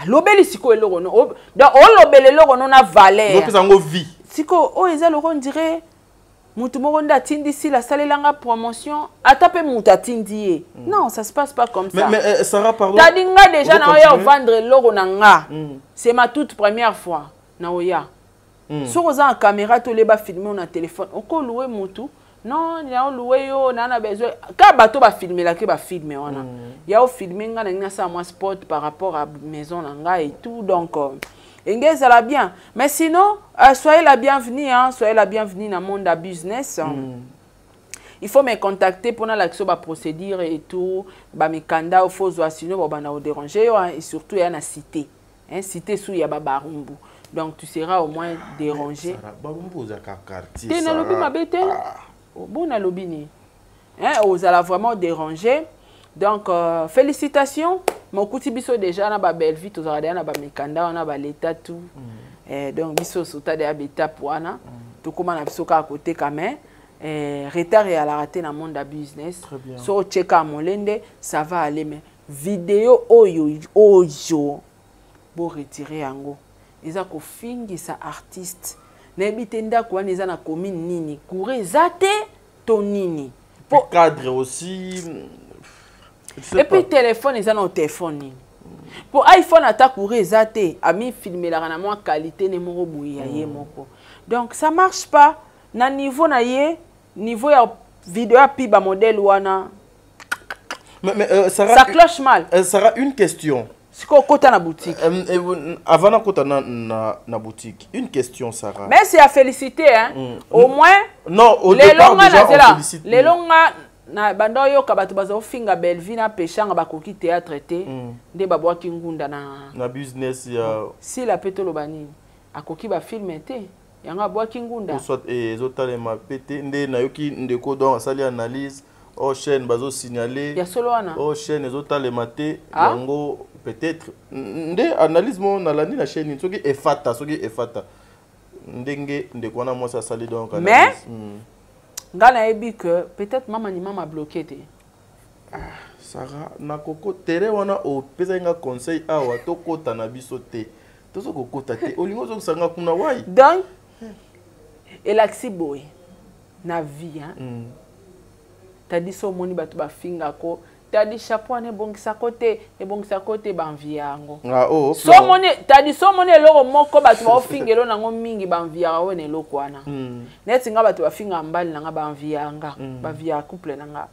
Lobeli siko eloko no. Donc on lobeli eloko no na valeur. Donc ça ngo vie. Siko o ezalo on dirait mutu moko nda tindi si la salelanga promotion atape muta tindi. Non, ça se passe pas comme ça. Mais Sarah pardon. Tadinga déjà na oya vendre eloko na nga. C'est ma toute première fois na oya. Si vous avez une caméra, tu vas filmer un téléphone. On peut louer moto. Non, il y a loué yo, on a besoin. Quand bateau va filmer là, qui va filmer on a. Il y a filmer on a ça moi spot par rapport à maison là et tout donc ça la bien. Mais sinon, soyez la bienvenue hein, soyez la bienvenue dans le monde de business. Il faut me contacter pour l'action de procédure et tout, ba me kanda au faux sinon ba na déranger et surtout il y a na cité. Hein, cité sous il y a Barumbu. Donc tu seras au moins dérangé. Tu n'as lobby ma bête. Bon na lobby ni. Hein, vous allez vraiment déranger. Donc félicitations. Mon kuti biso déjà na ba belle vie, tous regardez na ba mikanda, on a ba l'état tout. Donc biso sota de habitat poana. Tout comme na biso ka côté quand même. Retard et à la rater dans le monde de business. So check à molende, ça va aller mais vidéo oyo pour retirer yango. Ils ont fingi sa artiste. Nebitenda kwa neza na commune nini. Kouré zate ton nini. Pour cadre aussi. Et puis téléphone ils ont téléphone nini. Pour iPhone attaque kouré zate ami filmer la na moi qualité ne mo bouya ye moko. Donc ça marche pas. Na niveau na ye niveau ya vidéo pi ba modèle wana. Mais ça cloche mal. Ça sera une question. C'est quoi côté na boutique? Avant na côté na boutique. Une question Sarah. Mais c'est à féliciter hein. Au moins non au départ déjà on félicite. Les longa na bando yo ka batu bazo finga Belleville na pechanga bakoki théâtre té nde babwa kingunda na business ya si la petolo bani akoki ba film té yanga bwa kingunda soit ezotalema pété nde nayoki ndeko donc asali analyse au chaîne bazo signaler ya solo wana au chaîne ezotalema té yango peut-être nde analyse mon na landi na chaîne soki efata ndenge ndeko na moi ça sali donc mais ngana ebi que peut-être maman bloqué té Sarah na koko tere wana o pesa nga conseil awa to kota na biso té to so kokota té olingo zo sanga kuna wai donc elaxi boy na vie hein t'as dit so moni batu ba finga ko t'as dit chapeau ne bongisa côté banviango so moni t'as dit so moni eloko moko batu ba fingelo nango mingi banviara wona eloko wana neti nga batu ba finga mbali nanga banvianga ba via couple nanga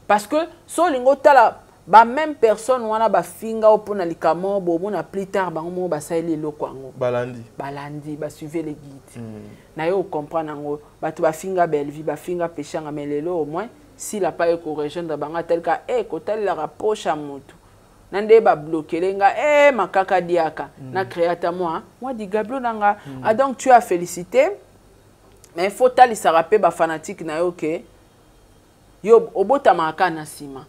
parce que so lingo tala ba même personne wana ba finga opona likamo bo mona plus tard bango mo ba saeli loko ango balandi ba suivre les guides na yo comprendre ngo bato ba finga belle vie ba finga pechanga melelo au moins si la pas ko rejoindre banga tel ka ko tel la rapproche à moto nande ba bloquer lenga makaka diaka na créata moi di Gablo nanga donc tu as félicité mais il faut tali ça rappelle ba fanatique na yo ke yo obota maka na sima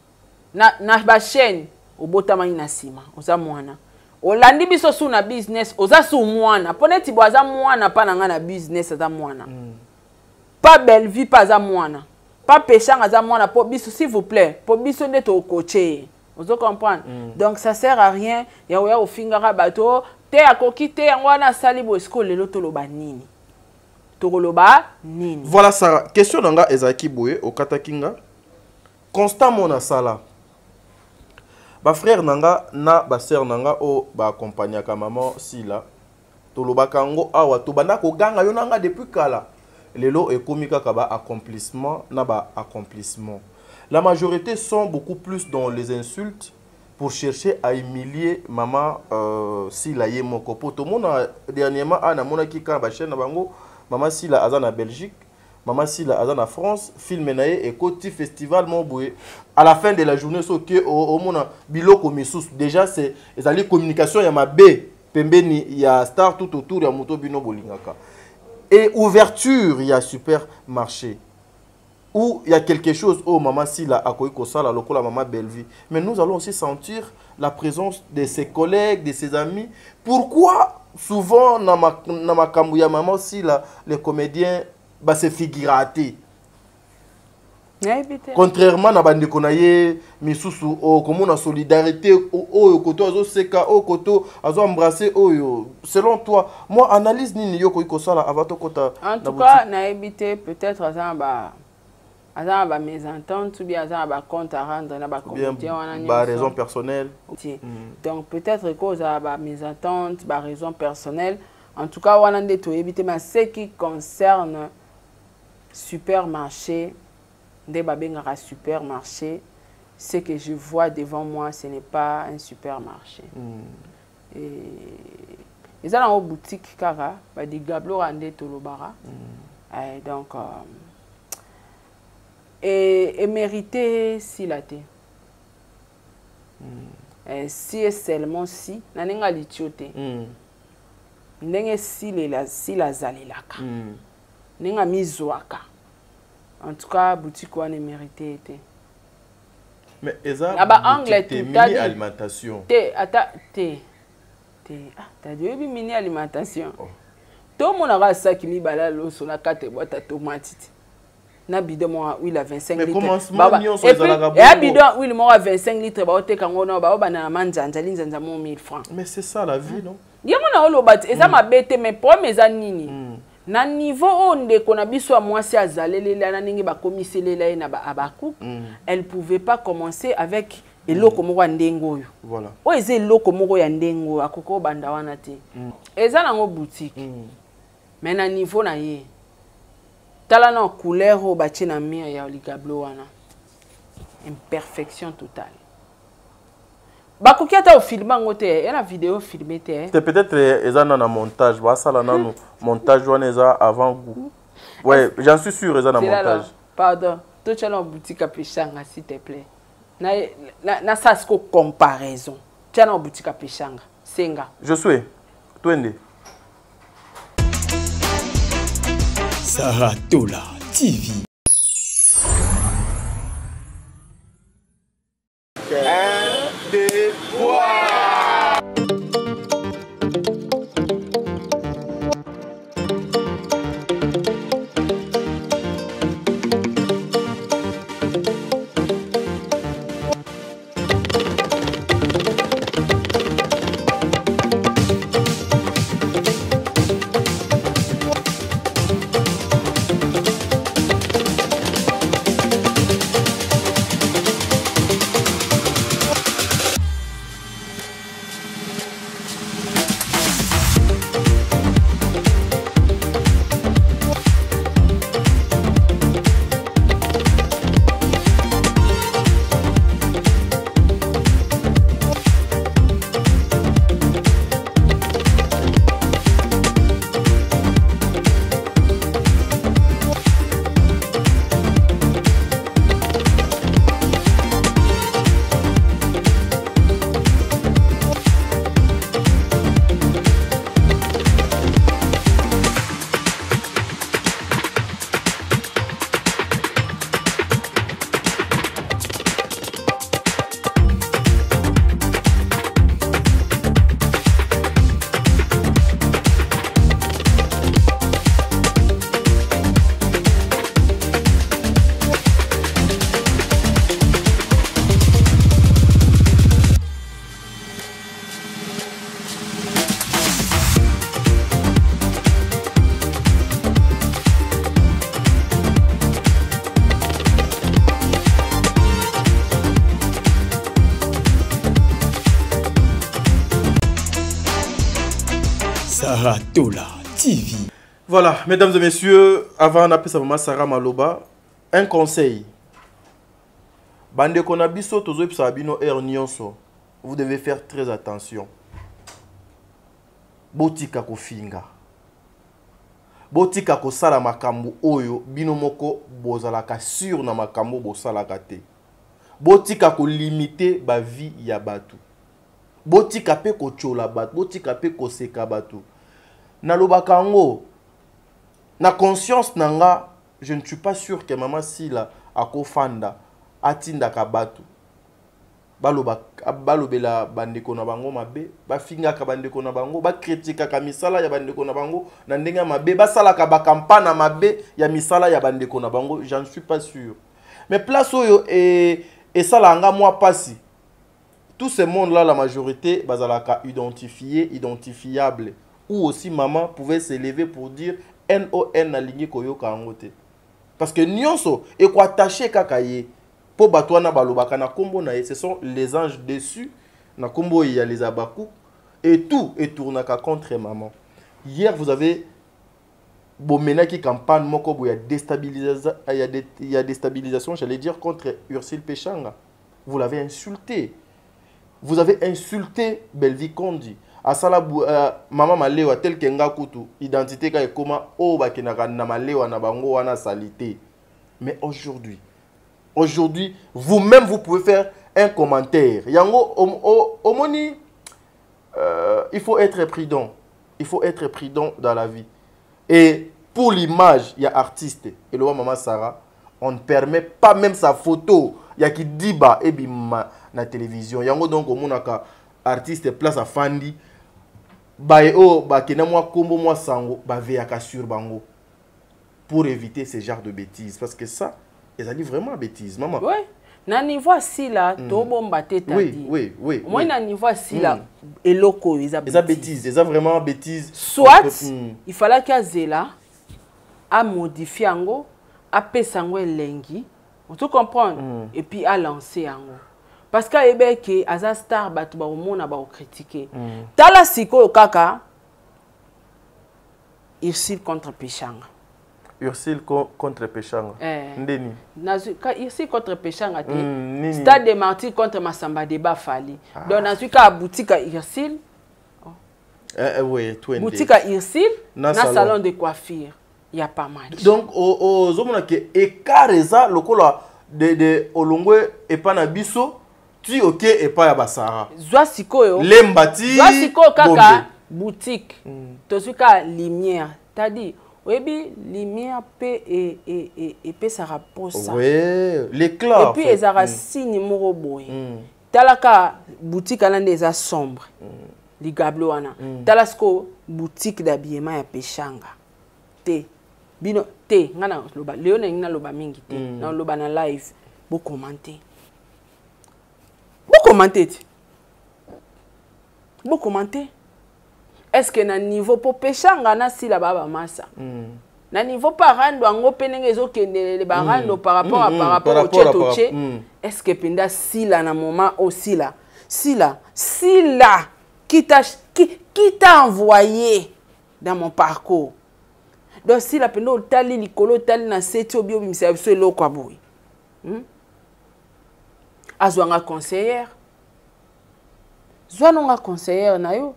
na ba chaîne obota na sima oza mwana olandi biso su na business oza su mwana poneti bo aza mwana pa na nga na business aza mwana pas belle vie pas aza mwana pas péchant aza mwana po biso s'il vous plaît po biso nde to coacher vous comprenez donc ça sert à rien ya au fingara bato te akoki te ngwana sali bo esko lelo to loba nini nini. Voilà ça. Question nanga ezaki boye au katakinga. Constamment na sala. Ba frère nanga na ba sœur nanga o ba accompagner ka maman sila. Toloba kango awa to banda ko ganga yo nanga depuis kala. Lelo ekomi kaka ba accomplissement na ba accomplissement. La majorité sont beaucoup plus dans les insultes pour chercher à humilier maman sila ye moko poto mona dernièrement ana mona ki ka ba chaîne na bango. Maman Sila Azan à Belgique, Maman Sila Azan à France, film et côté festival Montboué. À la fin de la journée, ce que au monde biloko misous déjà c'est les communications il y a ma B, pembeni il y a star tout autour il y a moto bino bolingaka. Et ouverture il y a supermarché. Où il y a quelque chose oh Maman Sila akoiko sala lokola Maman Bellevue. Mais nous allons aussi sentir la présence de ses collègues, de ses amis. Pourquoi souvent dans ma kambuya maman aussi là les comédiens bah c'est figuraté contrairement na bande konaye misusu o comme on a solidarité o koto azo seka o koto azo embrasser o selon toi moi analyse nini yo ko sala avato kota en tout cas na éviter peut-être azan ba mésentente ou bien azan ba compte à rendre na ba comité wana ba raison personnelle donc peut-être cause à ba mésentente ba raison personnelle en tout cas wana nde to éviter mais ce qui concerne supermarché nde ba bengaka supermarché ce que je vois devant moi ce n'est pas un supermarché et ils ont une boutique kaka ba di Gablo rande tolobara donc et mériter si la té. Si est seulement si, n'anenga litiote. N'enge si la zalilaka. N'enga mizoaka. En tout cas, boutique ouane mérité était. Mais eza anglais tout mini alimentation. T'as dit mini alimentation. Tout le monde a ça qui mi balalo sur la carte boîte à tomates. Na bidon moi huile à 25 litres. Et puis bidon huile moi à 25 litres ba ote kango na ba na manjanja linzanza mo 1000 francs. Mais c'est ça la vie non? Yemo na olobat eza mabete mais problème eza nini? Na niveau onde kona biso a mwasi azalele na ningi ba komiselela na ba abaku. Elle pouvait pas commencer avec eloko moko ndengo yo. Voilà. O eze eloko moko ya ndengo akoko banda wana te. Eza na ngo boutique. Mais na niveau na ye tala na couleur au bâti na mire ya Gablo wana imperfection totale bakoki ata au filma ngote ya na vidéo filmé te c'est peut-être ezana na montage ba sala na montage wana eza avant goût ouais j'en suis sûr ezana montage pardon to tchala boutique à Pechanga s'il te plaît na ça ce comparaison tchala boutique à Pechanga senga je suis twende Saratola TV. Tola TV. Voilà, mesdames et messieurs, avant d'appeler sa maman Sarah Maloba, un conseil. Bande konabiso tozo psabino nyonso. Vous devez faire très attention. Botika ko finga. Botika ko sala makambo oyo bino moko bozalaka sur na makambo bosalaka te. Botika ko limiter ba vie ya batu. Botika pe ko chola batu, botika pe ko seka batu. Na lobaka ngo na conscience nanga, je ne suis pas sûr que maman Sila akofanda atinda ka batu. Balobela bandeko na bango mabe, ba finga ka bandeko na bango, ba critika ka misala ya bandeko na bango, na ndenga mabe, ba sala ka ba kampana mabe ya misala ya bandeko na bango, j'en suis pas sûr. Mais place oyo et sala nga moi pasi. Tout ce monde là, la majorité, bazalaka identifié, identifiable. Ou aussi maman pouvait s'élever pour dire NON aligné koyo ka angote. Parce que nyonso et quoi attaché kakaye. Po batwana balobaka na kombo na ce sont les anges déçus. Na kombo il y a les abakou. Et tout est tournaka contre maman. Hier vous avez Bomena qui campagne moko il y a déstabilisation, j'allais dire contre Ursule Péchanga. Vous l'avez insulté. Vous avez insulté Belvi Kondi. Asala maman malewa tel que nga kutu identité ka ekoma o bakenaka na malewa na bango wana salité. Mais aujourd'hui, vous-même, vous pouvez faire un commentaire. Yango, omoni, il faut être prudent. Il faut être prudent dans la vie. Et pour l'image, il y a artiste. Et le maman Sarah, on ne permet pas même sa photo. Il y a qui dit bah et bima na télévision. Yango donc au monaka artiste place à Fandi. Ba o ba kena moi kombo moi sango ba veaka sur bango. Pour éviter ce genre de bêtises parce que ça ils allaient vraiment bêtises, maman. Oui. Na niveau si là, to bomba tête. Oui. Moi na niveau si là, eloko ils a bêtises, ils a vraiment bêtises. Soit il fallait qu'Azela a modifié ango, a pesango elengi, on tout comprendre et puis a lancé ango. Parce que ebe que aza star batu ba omona ba critiquer. Tala siko kaka Ursule contre Péchanga. Ursule contre Péchanga. Ndeni. Ursule contre Péchanga. Stade de Martyrs contre Massamba Deba Fali. Donc, dans ce cas, boutique à Ursule. Oui, tout est boutique à Ursule. Dans salon de coiffure. Il n'y a pas mal. Donc, aux hommes qui écartent le col de Olongwe et Panabiso, tu ok et pas à Bassara. Zoasiko. Lembati. Zoasiko kaka boutique. Tout ce cas, lumière. T'as dit. Oui, lumière et ça rapproche. Oui, l'éclat. Et puis, ils ont signé numéro boy. Talaka boutique à l'un sombre. Les gablo wana. Talasko boutique d'habillement à Péchanga. Te. Bino te. Ngana loba. Léon ngana loba mingi te. Na loba na live. Bo commenter. Bo commenter. Est-ce que na niveau pour Péchanga na si la baba massa na niveau parando ango penenge zo kende le barando par rapport au tchétoché est-ce que penda si la na moment aussi là si la qui t'a envoyé dans mon parcours donc si la penda tali likolo tali na seti obio bimisa biso eloko aboyi azwanga conseillère zwanonga conseillère na yo.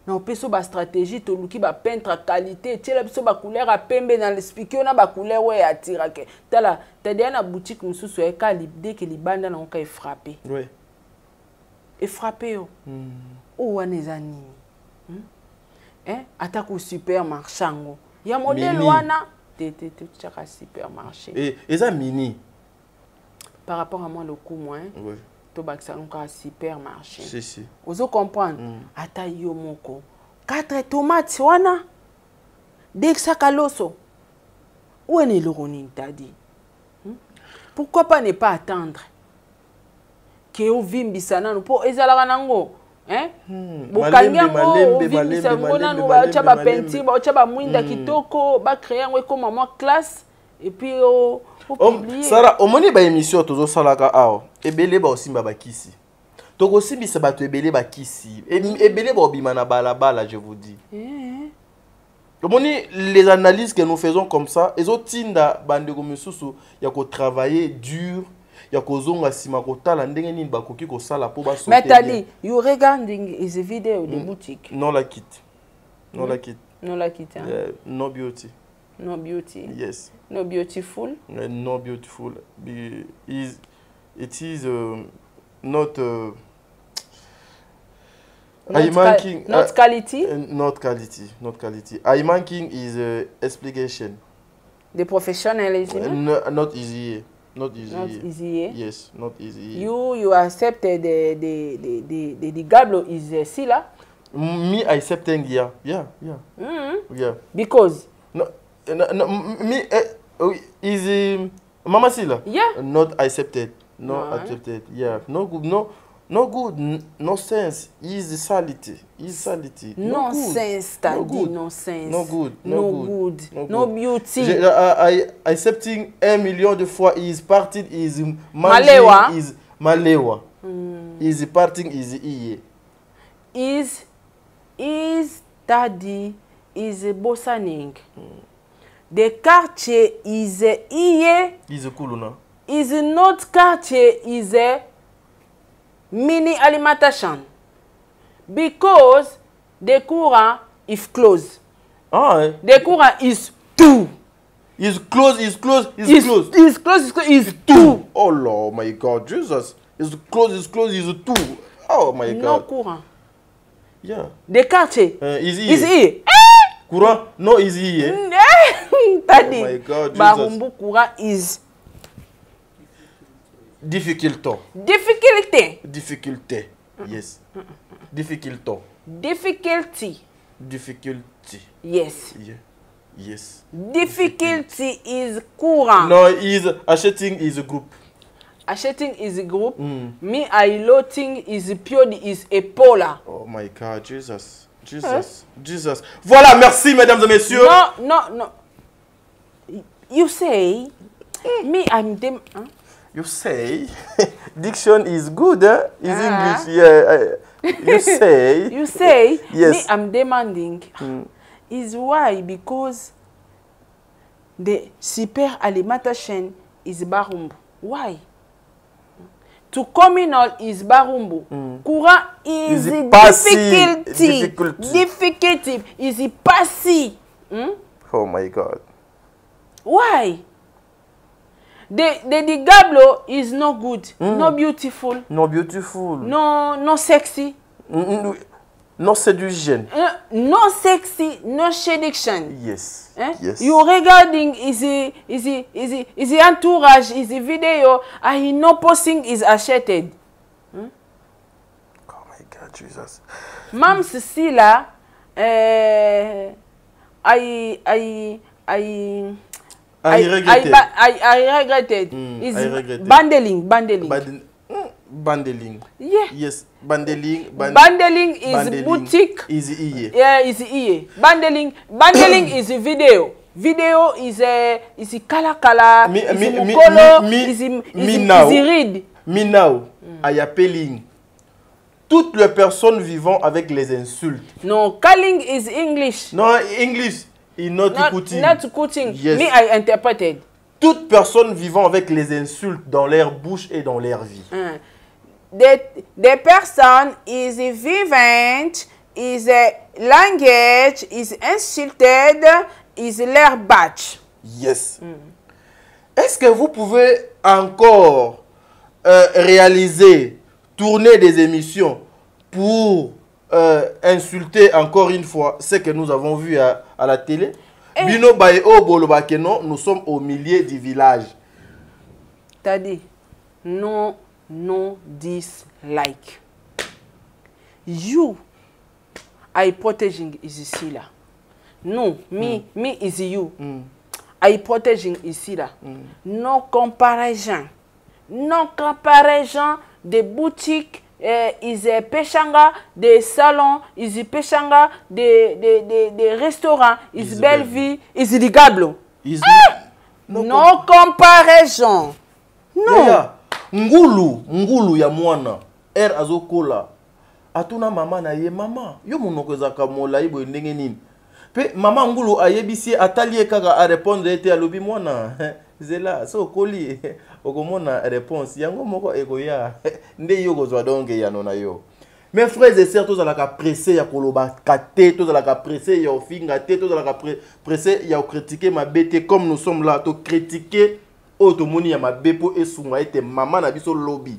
Non, peso ba stratégie to luki ba peintre qualité, tiela biso ba couleur a pembe dans l'expliquer on a ba couleur ouais attira que tala t'as na boutique mususu e ka dès que li banda na on ka frappé. Oui. Et frappé yo. O wana ezani. Attaque au supermarché ngo. Ya modèle wana te chaka supermarché. Et ça mini. Par rapport à moi le coût moins. Oui. Un supermarché. Si. Vous comprenez? Ata yo moko. 4 tomates wana. Dès ça kaloso. Où est le ronin t'a dit? Pourquoi pas ne pas attendre? Que vous vimbisa nanu pour ezala nango. Bokangango vimbisa ngona no ba chaba penti ba chaba mwinda kitoko ba créer ngwe comme moi classe et puis Sarah, au moni ba émission tozo salaka awo. Ebele ba osimba ba kisi. Toko simbi se bato ebele ba kisi. Ebele ba obima na bala je vous dis. Les analyses que nous faisons comme ça, et autres tinda bande comme il y a qu'à travailler dur, il y a qu'à zonga simakota la ndenge ni bakoki ko sala pour ba sauter. Mais t'as dit, you regarding his video de boutique. Non la quitte. Non la quitte. Non la quitte. No beauty. No beauty. Yes. No beautiful. No beautiful. It is not. Not quality. Not quality. Not quality. I manking is explication. The professionalism. Not easy. Not easy. Not easy. Yes, not easy. You accept the Gablo is Sila. Me accepting yeah. Yeah. Because. No, me is Mama Sila. Yeah. Not accepted. No accepted. Yeah. No good. No good, no sense. Is sanity. Is sanity. No sense, Tadi. No sense. No good. No good. No beauty. I accepting 1 million de fois. Is parting is Malewa. Is Malewa. Is parting is iye. Is Tadi is Bossaning. The quartier is iye. Is cool, no? Is not quartier is a mini alimentation because the courant is closed. The courant is two. Is closed. Is closed. Is two. Oh Lord, my God, Jesus! Is closed. Is two. Oh my God. No courant. Yeah. The quartier is here. Courant no is here. Tadi. Oh my God, Jesus. Barumbu courant is. Difficulté. Yes. Difficulty. Yes. Yeah. Yes. Difficulty is courant. No, is acheting is a group. Acheting is a group. Me I loading is pure is a polar. Oh my God, Jesus. Jesus. Voilà, merci mesdames et messieurs. No. You say me I'm them. You say diction is good, is English. Yeah. You say. Yes. Me I'm demanding. Is why? Because the super alimentation is Barumbu. Why? To communal is Barumbu. Courant is difficulty. Is passy. Oh my God. Why? The Gablo is no good, no beautiful, no sexy, no seduction, no sexy, no seduction. Yes. Yes. You regarding is entourage, is video, and no posting is acheted. Oh my God, Jesus. Mam Cecilia, I regretted. Bundling. Yeah. Yes. Bundling is boutique. Is iye. Yeah, is iye. Bundling is video. Video is kala. Me now. I appelling toutes les personnes vivant avec les insultes. No, calling is English. No, English. Not cutting. Yes. Me, I interpreted. Toute personne vivant avec les insultes dans leur bouche et dans leur vie. The person is vivant, is a language, is insulted, is leur batch. Yes. Est-ce que vous pouvez encore tourner des émissions pour insulter encore une fois ce que nous avons vu à la télé? Bino bae o bolobakeno, nous sommes au milieu du village. T'as dit no dislike. You I protecting is ici là. No, me is you. I protecting ici là. No comparison. No comparison de boutique. Is a pechanga de salon, is a pechanga de restaurant, is belle vie, is the Gablo. No comparison. No. Yeah. Ngulu ya mwana. Azokola. Atuna mama na ye mama. Yo monoko ezaka mola ibo ndenge nini. Pe maman ngulu ayebisi atali kaka a répondre ete alobi mwana zela so koli okomona réponse yango moko ekoya nde yo kozwa donc ya nona yo. Mes frères et sœurs, tous à la pressé ya koloba kate, tous à la pressé ya ofinga te, tous à la pressé ya critiquer ma bête comme nous sommes là, to critiquer automoni ya ma bepo et sunga ete maman na biso lobby.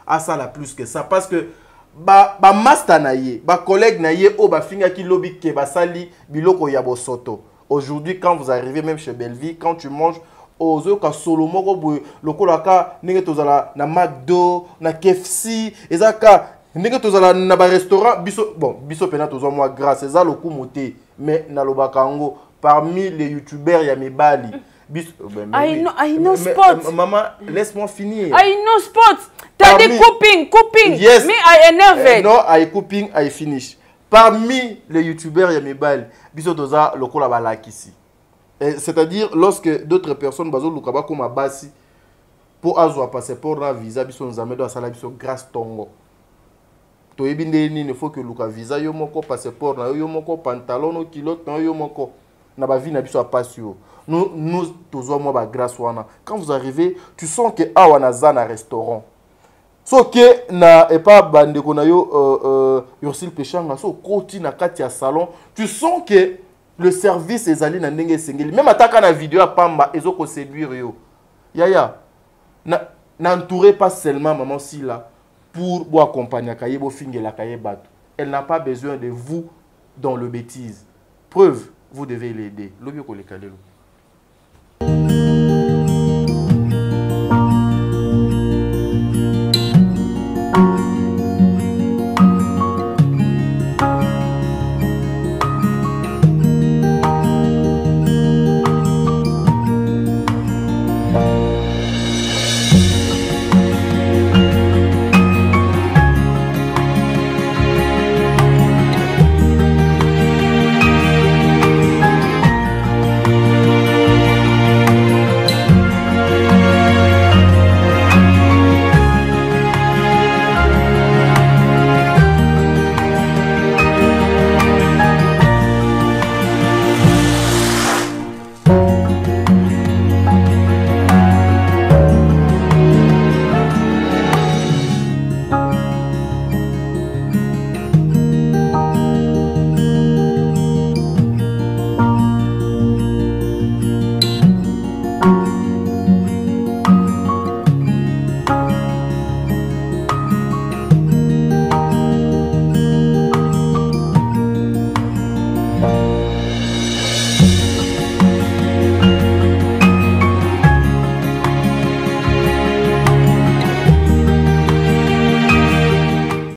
Ah ça la plus que ça parce que ba master na ye, ba collègue na ye o ba finga ki lobby ke ba sali biloko ya bosoto. Aujourd'hui quand vous arrivez même chez Belleville, quand tu manges aux ka solo moko boy lokola ka ndenge tozala na McDo, na KFC, ezaka ndenge tozala na ba restaurant biso bon biso pena tozo moi grâce eza loku moté mais na lobaka ngo parmi les youtubeurs ya mibali biso I know spot. Maman laisse-moi finir. I know spot. T'as dit couping. Yes. Me I énervé. Non, I couping, I finish. Parmi les youtubeurs ya mibali biso toza lokola balaki ici. C'est-à-dire lorsque d'autres personnes bazo lukaba comme basi pour azwa passeport na visa biso nzambe do asala biso grâce tongo. To ebinde ni il faut que luka visa yo moko passeport na yo moko pantalon no kilote na yo moko na ba vie na biso passe yo. Nous tozo mo ba grâce wana. Quand vous arrivez, tu sens que awa na za na restaurant. So que na et pas bande ko na yo Ursil Pechanga so koti na kati ya salon, tu sens que le service ezali na ndenge sengeli. Même ataka na vidéo à pamba ezoko séduire yo. Yaya. N'entourez pas seulement maman si là pour vous accompagner à Kaye, la Kaye Batou. Elle n'a pas besoin de vous dans le bêtise. Preuve, vous devez l'aider. L'objet qu'on les calé.